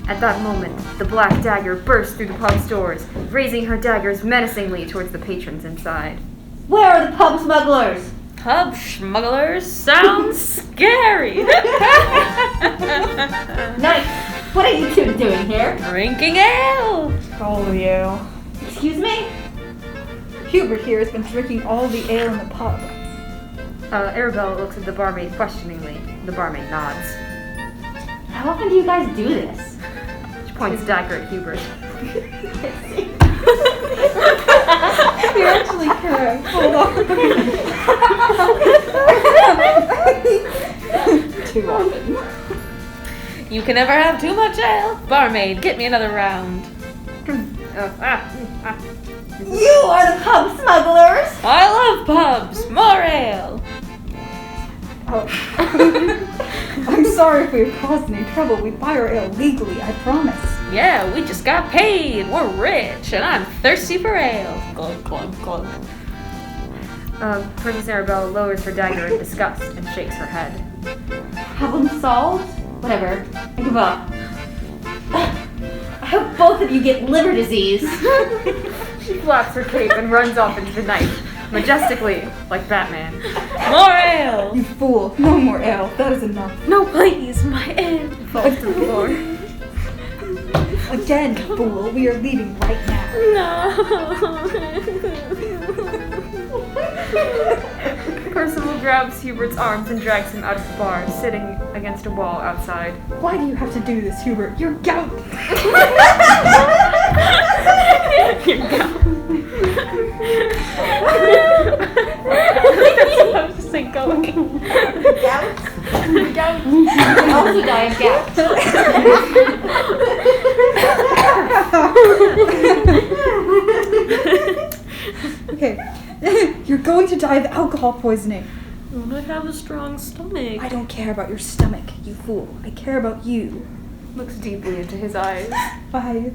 At that moment, the Black Dagger bursts through the pub's doors, raising her daggers menacingly towards the patrons inside. Where are the pub smugglers? Pub smugglers sounds scary. Knights, what are you two doing here? Drinking ale. Oh, you. Excuse me? Hubert here has been drinking all the ale in the pub. Arabella looks at the barmaid questioningly. The barmaid nods. How often do you guys do this? She points a dagger at Hubert. You're actually correct. Hold on. Too often. You can never have too much ale. Barmaid, get me another round. You are the pub smugglers! I love pubs. More ale. Oh. I'm sorry if we've caused any trouble. We buy our ale legally, I promise. Yeah, we just got paid. We're rich, and I'm thirsty for ale. Glug, glug, glug. Princess Arabella lowers her dagger in disgust and shakes her head. Problem solved? Whatever. I give up. I hope both of you get liver disease. She flaps her cape and runs off into the night, majestically, like Batman. More ale! You fool. No more ale. That is enough. No, please, my ale! Falls to the floor. Again, fool. We are leaving right now. No. Percival grabs Hubert's arms and drags him out of the bar, sitting against a wall outside. Why do you have to do this, Hubert? You're gout. I was just like going. Gout? Gout. You can also die of gout. Okay. You're going to die of alcohol poisoning. But I have a strong stomach. I don't care about your stomach, you fool. I care about you. Looks deeply into his eyes. I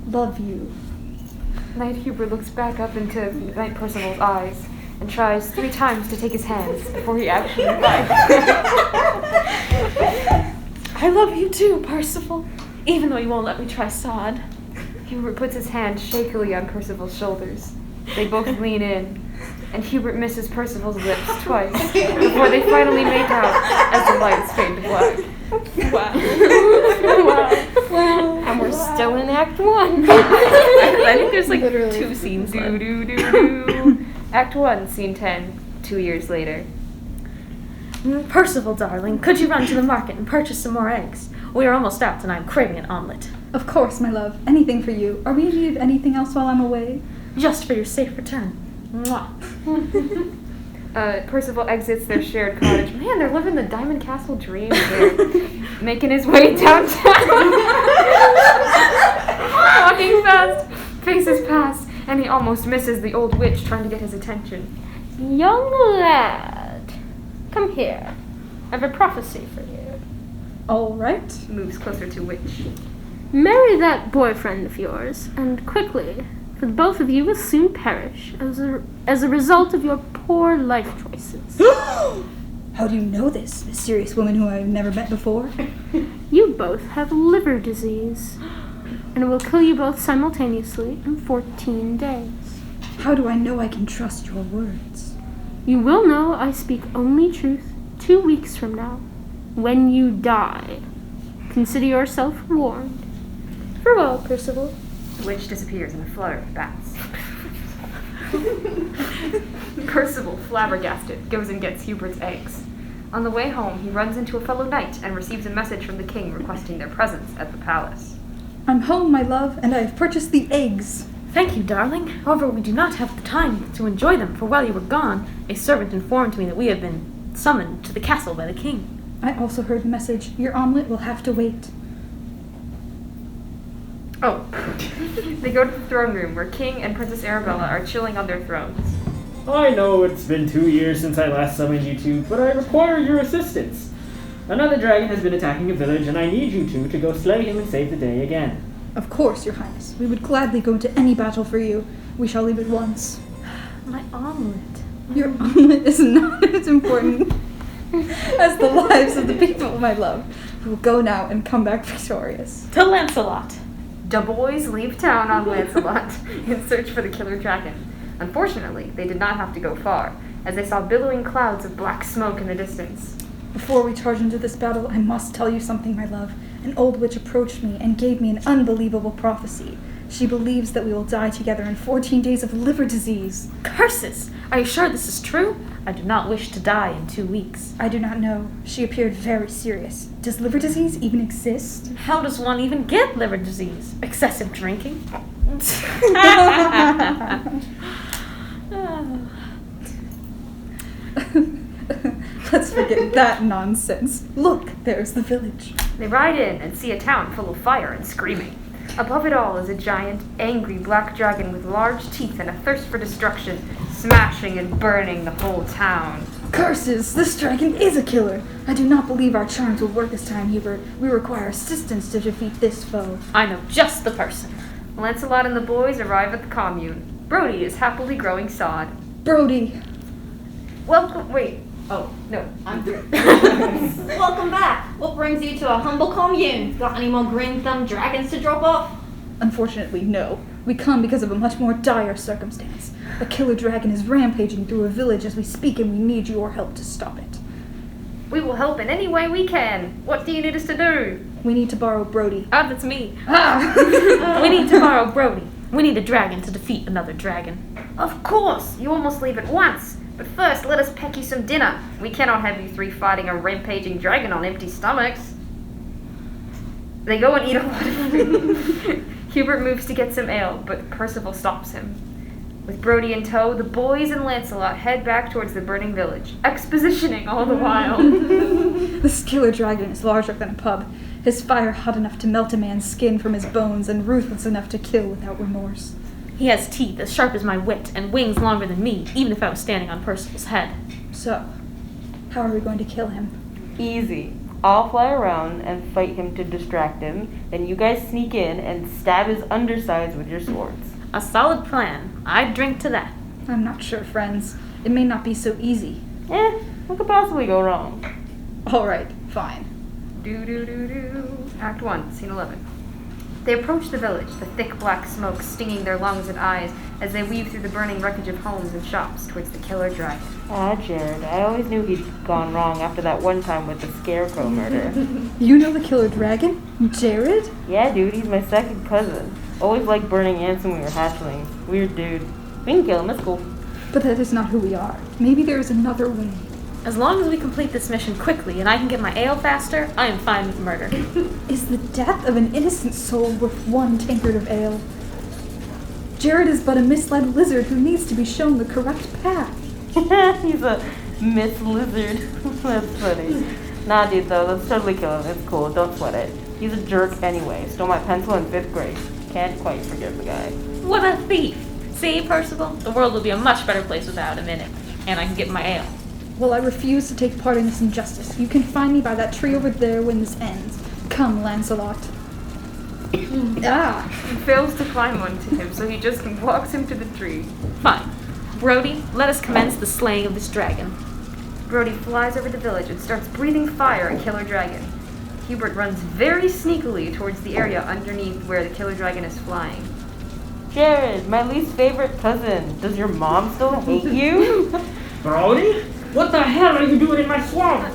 love you. Knight Hubert looks back up into Knight Percival's eyes and tries 3 times to take his hands before he actually dies. I love you too, Percival. Even though you won't let me try sod. Hubert puts his hand shakily on Percival's shoulders. They both lean in, and Hubert misses Percival's lips twice before they finally make out as the lights fade to black. Wow. Wow. And we're still in Act 1. I think there's like Literally. 2 scenes left. Do. Act 1, Scene 10, 2 years later. Percival, darling, could you run to the market and purchase some more eggs? We are almost out and I'm craving an omelet. Of course, my love. Anything for you. Are we in need of anything else while I'm away? Just for your safe return. Mwah. Percival exits their shared cottage. Man, they're living the Diamond Castle dream here. Making his way downtown. Walking fast, faces past, and he almost misses the old witch trying to get his attention. Young lad, come here. I have a prophecy for you. All right. Moves closer to witch. Marry that boyfriend of yours, and quickly, for both of you will soon perish as a result of your poor life choices. How do you know this, mysterious woman who I've never met before? You both have liver disease, and it will kill you both simultaneously in 14 days. How do I know I can trust your words? You will know I speak only truth 2 weeks from now, when you die. Consider yourself warned. Farewell, Percival. The witch disappears in a flutter of bats. Percival, flabbergasted, goes and gets Hubert's eggs. On the way home, he runs into a fellow knight and receives a message from the king requesting their presence at the palace. I'm home, my love, and I have purchased the eggs. Thank you, darling. However, we do not have the time to enjoy them, for while you were gone, a servant informed me that we have been summoned to the castle by the king. I also heard the message. Your omelet will have to wait. Oh. They go to the throne room where King and Princess Arabella are chilling on their thrones. I know it's been 2 years since I last summoned you two, but I require your assistance. Another dragon has been attacking a village, and I need you two to go slay him and save the day again. Of course, your highness. We would gladly go into any battle for you. We shall leave at once. My omelet. Your omelet is not as important as the lives of the people, my love. We will go now and come back victorious. To Lancelot. The boys leave town on Lancelot in search for the killer dragon. Unfortunately, they did not have to go far, as they saw billowing clouds of black smoke in the distance. Before we charge into this battle, I must tell you something, my love. An old witch approached me and gave me an unbelievable prophecy. She believes that we will die together in 14 days of liver disease. Curses! Are you sure this is true? I do not wish to die in 2 weeks. I do not know. She appeared very serious. Does liver disease even exist? How does one even get liver disease? Excessive drinking? Let's forget that nonsense. Look, there's the village. They ride in and see a town full of fire and screaming. Above it all is a giant, angry black dragon with large teeth and a thirst for destruction, smashing and burning the whole town. Curses! This dragon is a killer! I do not believe our charms will work this time, Hubert. We require assistance to defeat this foe. I know just the person. Lancelot and the boys arrive at the commune. Brody is happily growing sod. Brody! Welcome. Wait. Oh, no. I'm through. Welcome back. What brings you to a humble commune? Got any more green-thumbed dragons to drop off? Unfortunately, no. We come because of a much more dire circumstance. A killer dragon is rampaging through a village as we speak, and we need your help to stop it. We will help in any way we can. What do you need us to do? We need to borrow Brody. Ah, that's me. We need to borrow Brody. We need a dragon to defeat another dragon. Of course! You almost leave at once. But first, let us peck you some dinner. We cannot have you three fighting a rampaging dragon on empty stomachs. They go and eat a lot of food. Hubert moves to get some ale, but Percival stops him. With Brody in tow, the boys and Lancelot head back towards the burning village, expositioning all the while. This killer dragon is larger than a pub. His fire hot enough to melt a man's skin from his bones and ruthless enough to kill without remorse. He has teeth as sharp as my wit and wings longer than me, even if I was standing on Percival's head. So, how are we going to kill him? Easy. I'll fly around and fight him to distract him, then you guys sneak in and stab his undersides with your swords. A solid plan. I'd drink to that. I'm not sure, friends. It may not be so easy. What could possibly go wrong? All right, fine. Act 1, Scene 11. They approach the village, the thick black smoke stinging their lungs and eyes as they weave through the burning wreckage of homes and shops towards the killer dragon. Ah, Jared, I always knew he'd gone wrong after that one time with the scarecrow murder. You know the killer dragon? Jared? Yeah, dude, he's my second cousin. Always liked burning ants when we were hatchlings. Weird dude. We can kill him, it's cool. But that is not who we are. Maybe there is another way. As long as we complete this mission quickly and I can get my ale faster, I am fine with murder. Is the death of an innocent soul worth one tankard of ale? Jared is but a misled lizard who needs to be shown the correct path. He's a Miss Lizard. That's funny. Nah, dude, though, let's totally kill him. It's cool. Don't sweat it. He's a jerk anyway. Stole my pencil in 5th grade. Can't quite forgive the guy. What a thief! See, Percival? The world would be a much better place without him in it. And I can get my ale. Well, I refuse to take part in this injustice. You can find me by that tree over there when this ends. Come, Lancelot. He fails to climb onto him, so he just walks him to the tree. Fine. Brody, let us commence the slaying of this dragon. Brody flies over the village and starts breathing fire at Killer Dragon. Hubert runs very sneakily towards the area underneath where the Killer Dragon is flying. Jared, my least favorite cousin. Does your mom still hate you? Brody? What the hell are you doing in my swamp?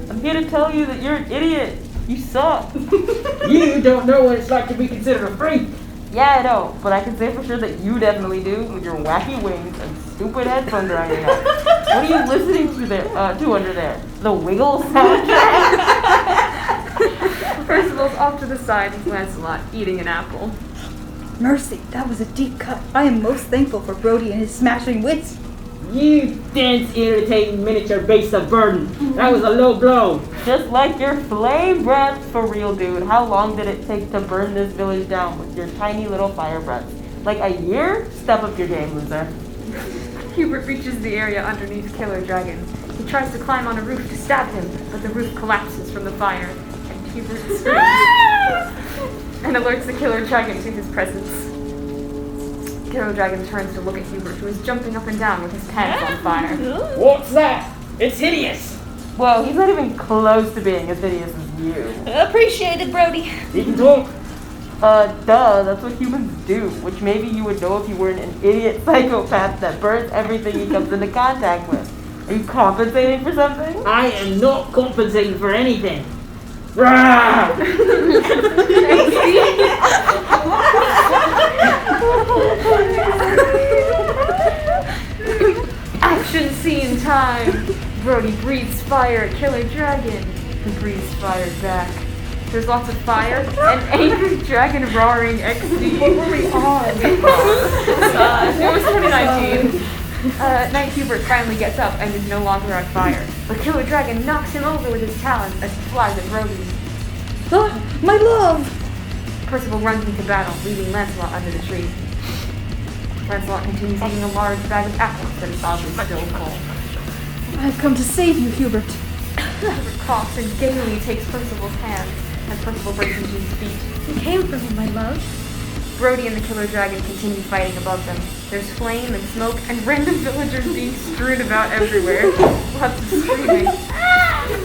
I'm here to tell you that you're an idiot. You suck. You don't know what it's like to be considered a freak. Yeah, I know, but I can say for sure that you definitely do with your wacky wings and stupid headphones around your neck. What are you listening to there? To under there? The Wiggle soundtrack? Percival's off to the side with Lancelot, eating an apple. Mercy, that was a deep cut. I am most thankful for Brody and his smashing wits. You dense, irritating miniature beast of burden. That was a low blow. Just like your flame breath, for real, dude. How long did it take to burn this village down with your tiny little fire breath? Like a year? Step up your game, loser. Hubert reaches the area underneath Killer Dragon. He tries to climb on a roof to stab him, but the roof collapses from the fire, and Hubert screams and alerts the Killer Dragon to his presence. Killer Dragon turns to look at Hubert, who is jumping up and down with his pants on fire. What's that? It's hideous. Whoa, he's not even close to being as hideous as you. Appreciated, Brody. You can talk. Duh, that's what humans do, which maybe you would know if you weren't an idiot psychopath that burns everything he comes into contact with. Are you compensating for something? I am not compensating for anything. Rah! Action scene time! Brody breathes fire at Killer Dragon, who breathes fire back. There's lots of fire, and angry dragon roaring XD. What were we on? It was 2019. Knight Hubert finally gets up and is no longer on fire. But Killer Dragon knocks him over with his talons as he flies at Brody. Ah, my love! Percival runs into battle, leaving Lancelot under the tree. Lancelot continues eating a large bag of apples that is oddly still full. I have come to save you, Hubert. Hubert coughs and gaily takes Percival's hand, and Percival brings him to his feet. You came for me, my love. Brody and the Killer Dragon continue fighting above them. There's flame and smoke and random villagers being strewn about everywhere. Lots of screaming.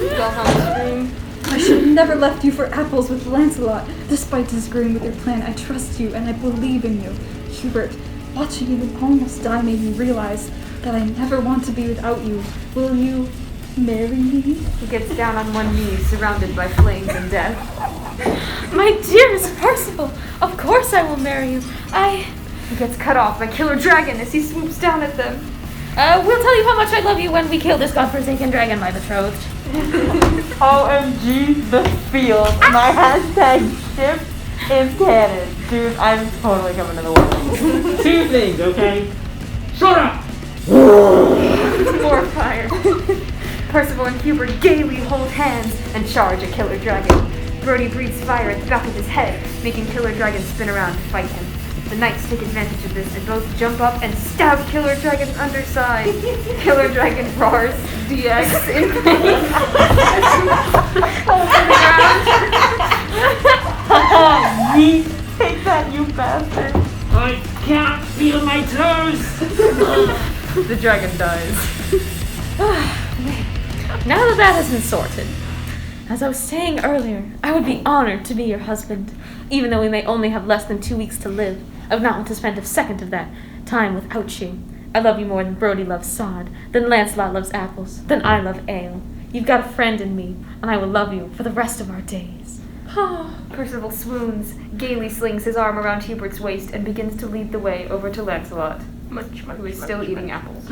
Wilhelm scream. I should have never left you for apples with Lancelot. Despite disagreeing with your plan, I trust you and I believe in you. Hubert, watching you almost die made me realize that I never want to be without you. Will you marry me? He gets down on one knee, surrounded by flames and death. My dearest Percival, of course I will marry you. He gets cut off by Killer Dragon as he swoops down at them. We'll tell you how much I love you when we kill this godforsaken dragon, my betrothed. OMG, the field. My hashtag ship is canon. Dude, I'm totally coming to the wedding. Two things, okay? Shut up! More fire. Percival and Hubert gaily hold hands and charge a Killer Dragon. Brody breathes fire at the back of his head, making Killer Dragon spin around to fight him. The knights take advantage of this and both jump up and stab Killer Dragon's underside. Killer Dragon roars, DX in pain. Falls to the ground. Yeet. Take that, you bastard. I can't feel my toes! The dragon dies. Now that has been sorted. As I was saying earlier, I would be honored to be your husband. Even though we may only have less than 2 weeks to live, I would not want to spend a second of that time without you. I love you more than Brody loves sod, than Lancelot loves apples, than I love ale. You've got a friend in me, and I will love you for the rest of our days. Percival swoons, gaily slings his arm around Hubert's waist, and begins to lead the way over to Lancelot, who is still eating apples.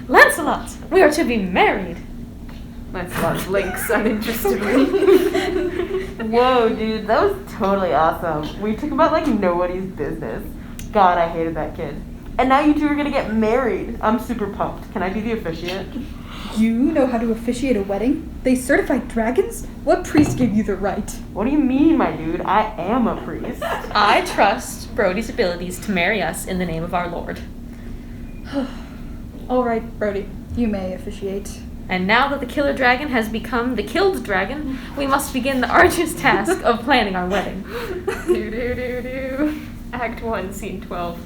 Lancelot, we are to be married. Lancelot blinks uninterestedly. Whoa, dude, that was totally awesome. We took him out like nobody's business. God, I hated that kid. And now you two are gonna get married. I'm super pumped. Can I be the officiant? You know how to officiate a wedding? They certify dragons? What priest gave you the right? What do you mean, my dude? I am a priest. I trust Brody's abilities to marry us in the name of our Lord. All right, Brody, you may officiate. And now that the killer dragon has become the killed dragon, we must begin the arduous task of planning our wedding. Act 1, Scene 12.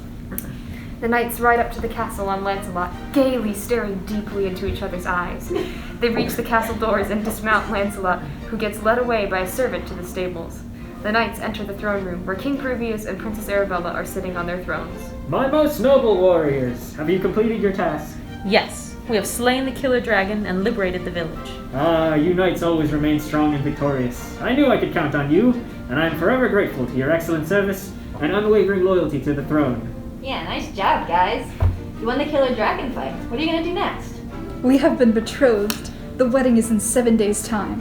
The knights ride up to the castle on Lancelot, gaily staring deeply into each other's eyes. They reach the castle doors and dismount Lancelot, who gets led away by a servant to the stables. The knights enter the throne room, where King Peruvius and Princess Arabella are sitting on their thrones. My most noble warriors, have you completed your task? Yes, we have slain the killer dragon and liberated the village. Ah, you knights always remain strong and victorious. I knew I could count on you, and I am forever grateful to your excellent service and unwavering loyalty to the throne. Yeah, nice job, guys. You won the Killer Dragon fight. What are you gonna do next? We have been betrothed. The wedding is in 7 days' time.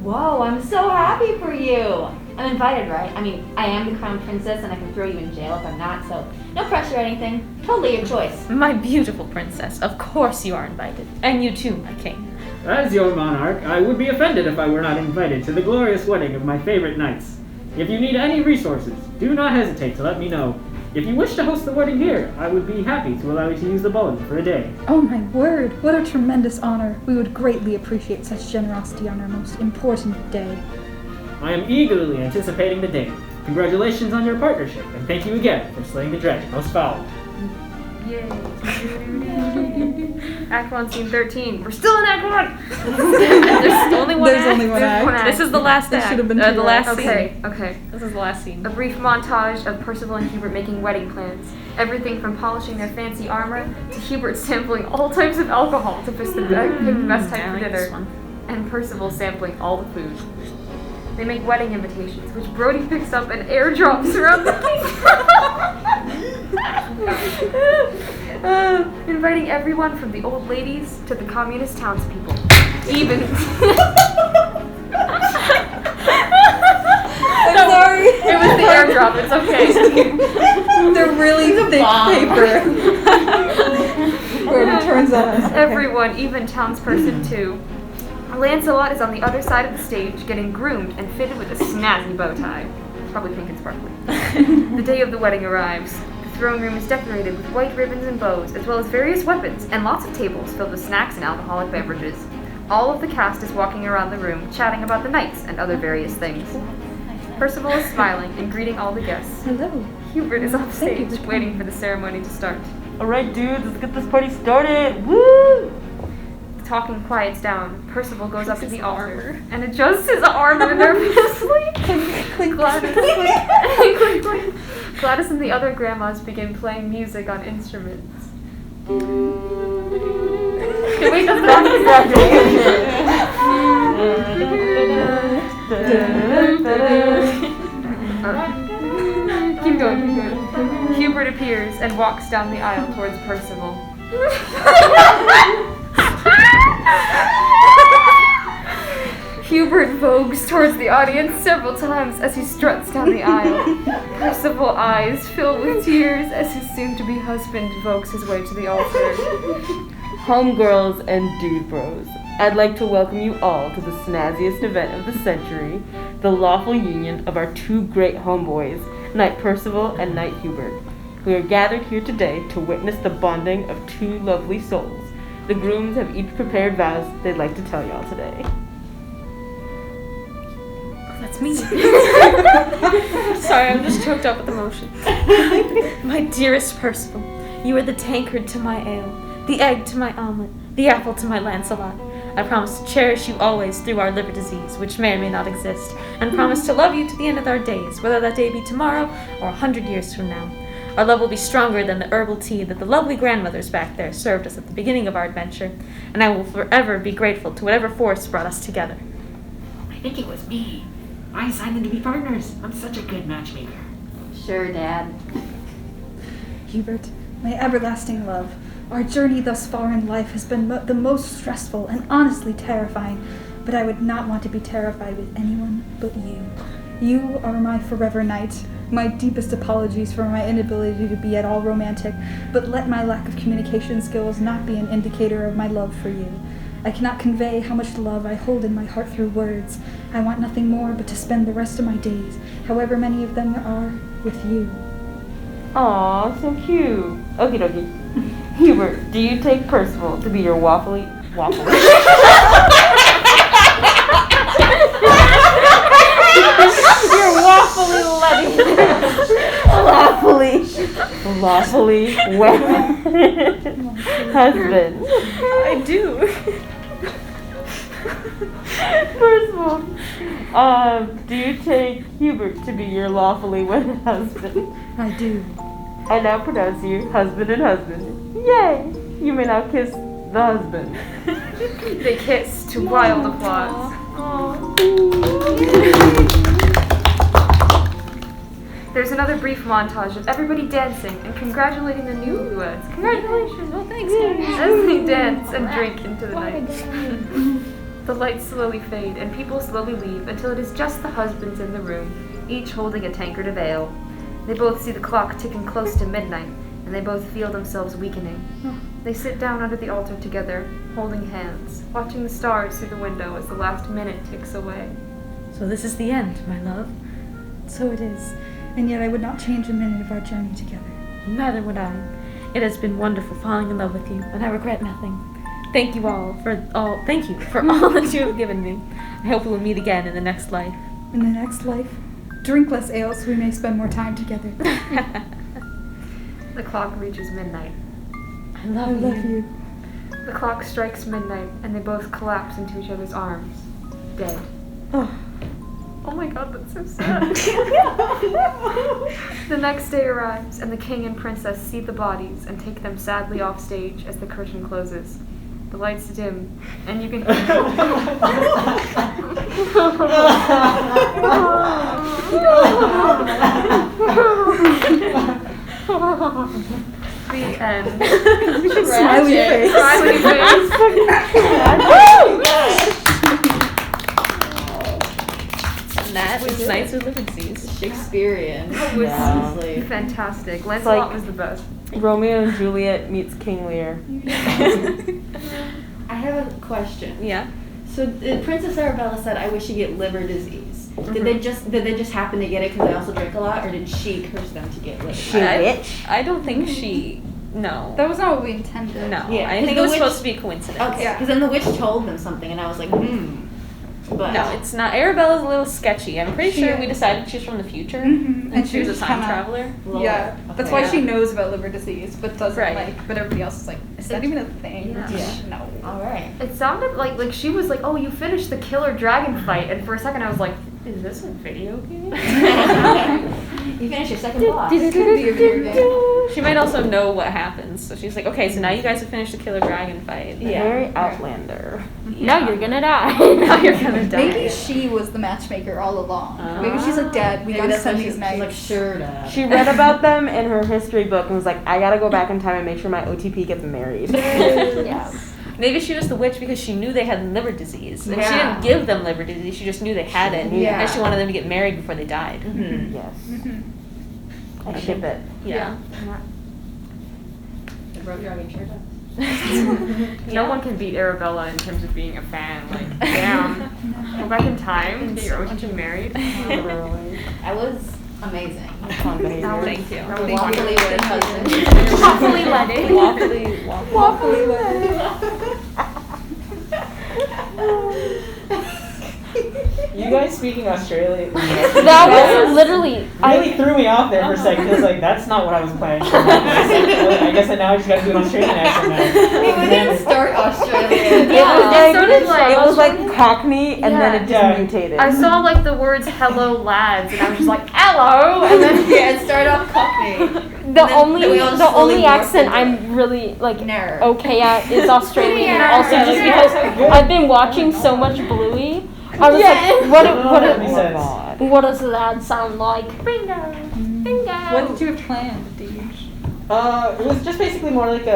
Whoa, I'm so happy for you. I'm invited, right? I mean, I am the crown princess and I can throw you in jail if I'm not, so no pressure or anything. Totally your choice. My beautiful princess, of course you are invited. And you too, my king. As your monarch, I would be offended if I were not invited to the glorious wedding of my favorite knights. If you need any resources, do not hesitate to let me know. If you wish to host the wedding here, I would be happy to allow you to use the ballroom for a day. Oh my word, what a tremendous honor. We would greatly appreciate such generosity on our most important day. I am eagerly anticipating the day. Congratulations on your partnership, and thank you again for slaying the dragon most foul. Yay. Act 1, Scene 13. We're still in Act 1! There's only one There's act. only one act. This is the last There act. should have been the two last acts. scene. Okay. This is the last scene. A brief montage of Percival and Hubert making wedding plans. Everything from polishing their fancy armor to Hubert sampling all types of alcohol to pick the best type for dinner. And Percival sampling all the food. They make wedding invitations, which Brody picks up and airdrops around the inviting everyone from the old ladies to the communist townspeople. Even. I'm sorry. It was the airdrop, it's okay. They're really thick paper. Where it turns on us. Everyone, even townsperson too. Lancelot is on the other side of the stage, getting groomed and fitted with a snazzy bow tie. Probably pink and sparkly. The day of the wedding arrives. The throne room is decorated with white ribbons and bows, as well as various weapons, and lots of tables filled with snacks and alcoholic beverages. All of the cast is walking around the room, chatting about the knights and other various things. Percival is smiling and greeting all the guests. Hello. Hubert is off Thank you stage, for waiting for the ceremony to start. Alright, dudes, let's get this party started. Woo! The talking quiets down, Percival goes up to the altar and adjusts his armor nervously. Gladys and the other grandmas begin playing music on instruments. Wait, that's not Keep going. Hubert appears and walks down the aisle towards Percival. Hubert vogues towards the audience several times as he struts down the aisle. Percival's eyes fill with tears as his soon-to-be husband vogues his way to the altar. Homegirls and dude bros, I'd like to welcome you all to the snazziest event of the century, the lawful union of our two great homeboys, Knight Percival and Knight Hubert. We are gathered here today to witness the bonding of two lovely souls. The grooms have each prepared vows they'd like to tell y'all today. That's me. Sorry, I'm just choked up with emotion. My dearest Percival, you are the tankard to my ale, the egg to my omelet, the apple to my Lancelot. I promise to cherish you always through our liver disease, which may or may not exist, and promise to love you to the end of our days, whether that day be tomorrow or 100 years from now. Our love will be stronger than the herbal tea that the lovely grandmothers back there served us at the beginning of our adventure, and I will forever be grateful to whatever force brought us together. I think it was me. I assigned them to be partners. I'm such a good matchmaker. Sure, Dad. Hubert, my everlasting love, our journey thus far in life has been the most stressful and honestly terrifying, but I would not want to be terrified with anyone but you. You are my forever knight. My deepest apologies for my inability to be at all romantic, but let my lack of communication skills not be an indicator of my love for you. I cannot convey how much love I hold in my heart through words. I want nothing more but to spend the rest of my days, however many of them there are, with you. Aw, so cute. Okie dokie. Hubert, do you take Percival to be your waffly? Your waffly lawfully wedded husband. I do. Percival, do you take Hubert to be your lawfully wedded husband? I do. I now pronounce you husband and husband. Yay! You may now kiss the husband. They kiss to wild applause. There's another brief montage of everybody dancing and congratulating the newlyweds. Congratulations! Well, thanks. As they dance and drink into the night. The lights slowly fade and people slowly leave until it is just the husbands in the room, each holding a tankard of ale. They both see the clock ticking close to midnight, and they both feel themselves weakening. They sit down under the altar together, holding hands, watching the stars through the window as the last minute ticks away. So this is the end, my love. So it is, and yet I would not change a minute of our journey together. Neither would I. It has been wonderful falling in love with you, and I regret nothing. Thank you for all that you have given me. I hope we will meet again in the next life. In the next life, drink less ale so we may spend more time together. The clock reaches midnight. I love you. The clock strikes midnight, and they both collapse into each other's arms, dead. Oh my god, that's so sad. The next day arrives, and the king and princess see the bodies and take them sadly off stage as the curtain closes. The lights dim, and you can hear the end. Smiley face. Smiley face. And that was Knights with Liver Disease. Shakespearean. It was Honestly. fantastic. Lancelot like- was the best. Romeo and Juliet meets King Lear. I have a question. Yeah. So Princess Arabella said, "I wish you get liver disease." Did they just happen to get it because they also drink a lot, or did she curse them to get liver? I don't think she. No. That was not what we intended. No. Yeah, I 'cause think the it was witch- supposed to be a coincidence. Okay, because then the witch told them something, and I was like, But No, it's not. Arabella's a little sketchy. I'm pretty sure we decided she's from the future. And she was a time traveler. Yeah, that's why she knows about liver disease, but doesn't Right. but everybody else is like, is that even a thing? Yeah. No. all right. It sounded like she was like, oh, you finished the killer dragon fight, and for a second I was like, is this a video game? You finished your second boss. She might also know what happens. So she's like, okay, so now you guys have finished the killer dragon fight. Very Outlander. Now you're gonna die. Now you're gonna die. Maybe she was the matchmaker all along. Maybe she's like, Dad, we Maybe gotta that's send why these she's like knights. sure to. She read about them in her history book and was like, I gotta go back in time and make sure my OTP gets married. Yeah. Maybe she was the witch because she knew they had liver disease. And she Yeah. didn't give them liver disease, she just knew they had it. Yeah. And she wanted them to get married before they died. Yes. I ship it. Yeah. The Road Dragon sure does. No one can beat Arabella in terms of being a fan. Like, damn. Go back in time, get your OTP married. That was amazing. Thank you. Waffly wedded husband. Waffly wedding. Waffly You guys speaking Australian That was literally. really threw me off there for a second. It was like, that's not what I was planning for. I guess I now just got to do an Australian accent now. We didn't start Australia. It was like Cockney and then it just Yeah. mutated. I saw like the words "hello lads" and I was just like "hello," and then Yeah, it started off Cockney. The only we all slowly morphed accent into I'm really like Nerd. okay at is Australian. Yeah. Also, just because I've been watching so much Bluey, I was like, That makes sense. what does that sound like? Bingo, bingo. What did you have planned, Deej? It was just basically more like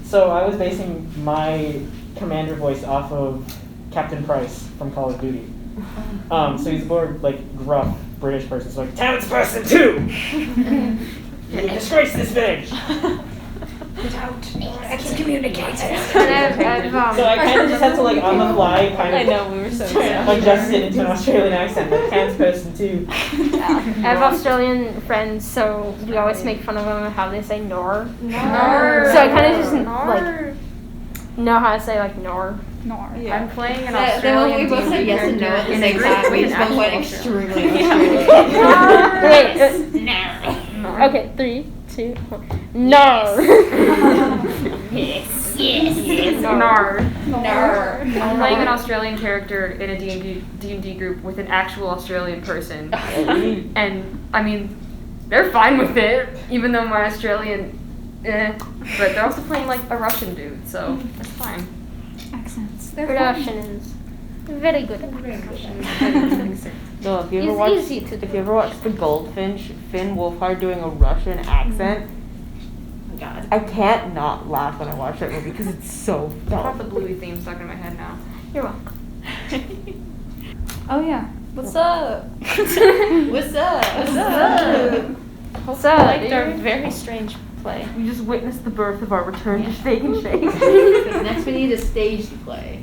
so I was basing my commander voice off of Captain Price from Call of Duty. So he's a more like gruff British person. So like, townsperson 2! You disgrace this village! I've, So I kind of just had to like on the fly kind I of know, we were so sad. adjust it into an Australian accent, like townsperson 2. I have Australian friends, so we always make fun of them and how they say nor. Nor. So I kind of just like know how to say like nor. Nor. I'm playing an Then when Australian we both said yes and no at the in a same group time, we with just an both went actual extremely Australian. Wait. Okay, 3, 2, 1. Nor. Nar. Nar. I'm playing an Australian character in a D&D group with an actual Australian person. And, I mean, they're fine with it, even though my Australian, but they're also playing, like, a Russian dude, so that's fine. Accents. Russians. Very good at No, if you ever It's watch easy to do. The Goldfinch, Finn Wolfhard doing a Russian accent, God. I can't not laugh when I watch that movie because it's so I got dumb. the Bluey theme stuck in my head now. You're welcome. Oh yeah. What's up? What's up? What's up, I liked our dude? very strange play. We just witnessed the birth of our return to Steak and Shake. Next we need a stage to play.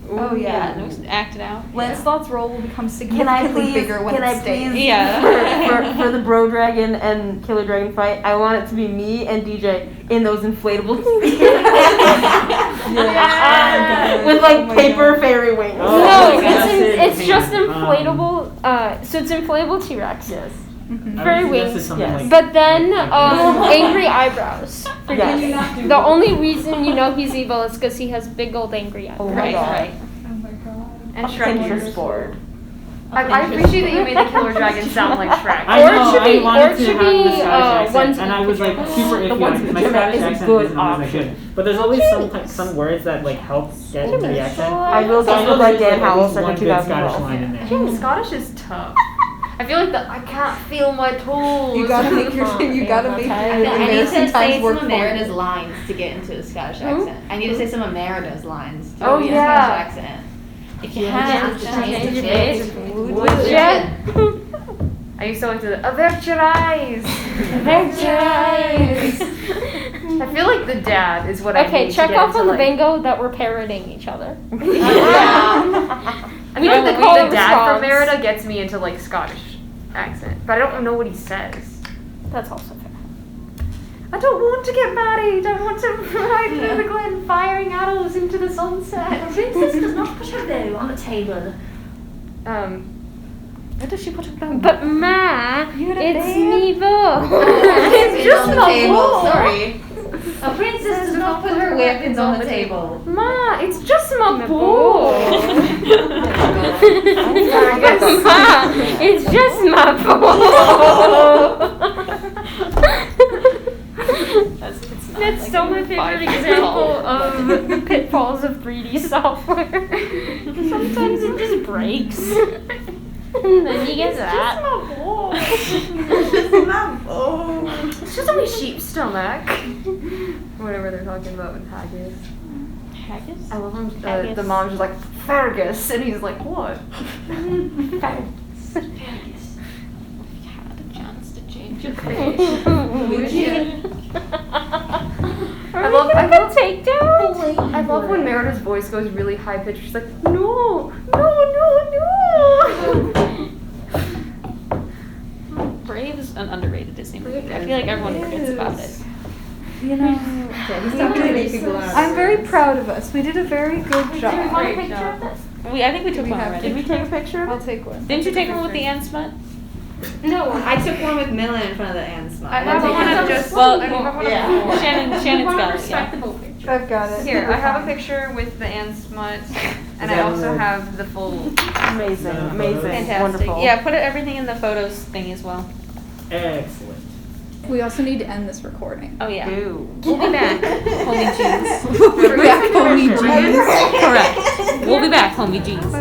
Oh yeah. No, act it out. Lancelot's role will become Can I significantly please? bigger when Can I it's staged. please? Yeah. for the Bro Dragon and Killer Dragon fight, I want it to be me and DJ in those inflatable with like paper fairy wings. Oh, No, that's it. it's just inflatable. So it's inflatable T-Rex. Yes. Fairy wings. Yes. But then angry eyebrows. Yes. The only reason you know he's evil is because he has big old angry eyebrows. Oh my god. Right. And Shrek Pinterest ears. board. I appreciate that you made the Killer Dragon sound like Shrek. I Or know, it should I be- wanted or it to should have be, the Scottish ones accent, and I was like super iffy on it. My Scottish accent good isn't always that good. But there's always some words that like help get into the accent. I will So I just know look like there's Dan at Howell least circa one good Scottish 2012. line in there. Scottish is tough. I feel like I can't feel my toes. You gotta make your I need American to say times some work of for Merida's you. lines to get into a Scottish accent. I need to say some of Merida's lines to Oh, be a yeah. Scottish accent. If you had to change your face, Would ya? I used to like to avert your eyes. Avert your eyes. I feel like the dad is what I Okay, need check to get off into, on the like, bingo that we're parroting each other. I We feel need like to call the a dad from response. Merida gets me into like Scottish accent, but I don't know what he says. That's also fair. I don't want to get married. I want to ride through the glen, firing arrows into the sunset. A princess does not put her bow on the table What does she put her thumb? But Ma, You had a it's babe? me book. It's just on the table, Sorry. A princess does not put her weapons on the table. Ma, it's just my ball. Ma, it's just my ball. That's so my favorite example of the pitfalls of 3D software. Sometimes it just breaks. And then you get that. It's just only sheep stomach. Whatever they're talking about in Haggis. Haggis? I love him. Haggis. The mom's just like, Fergus. And he's like, what? Haggis. If you had a chance to change your face. Would you? I love when Merida's voice goes really high pitched. She's like, no. Brave's an underrated Disney movie. I feel like everyone forgets about it. You know, I'm very proud of us. We did a very good job. I think we took one already. Did we take a picture of I'll it? take one. Didn't you take one with the Anne Smut? No, I took one with Millen in front of the Anne Smut. I have one of just. Well, I have one yeah. Shannon's got it. Yeah. I've got it. Here, I have a picture with the Anne Smut, and I also have the full. Amazing. Fantastic. Wonderful. Yeah, put everything in the photos thing as well. Excellent. We also need to end this recording. Oh yeah. Ew. We'll be back, homie jeans. We're back, homie jeans. Correct. We'll be back, homie jeans.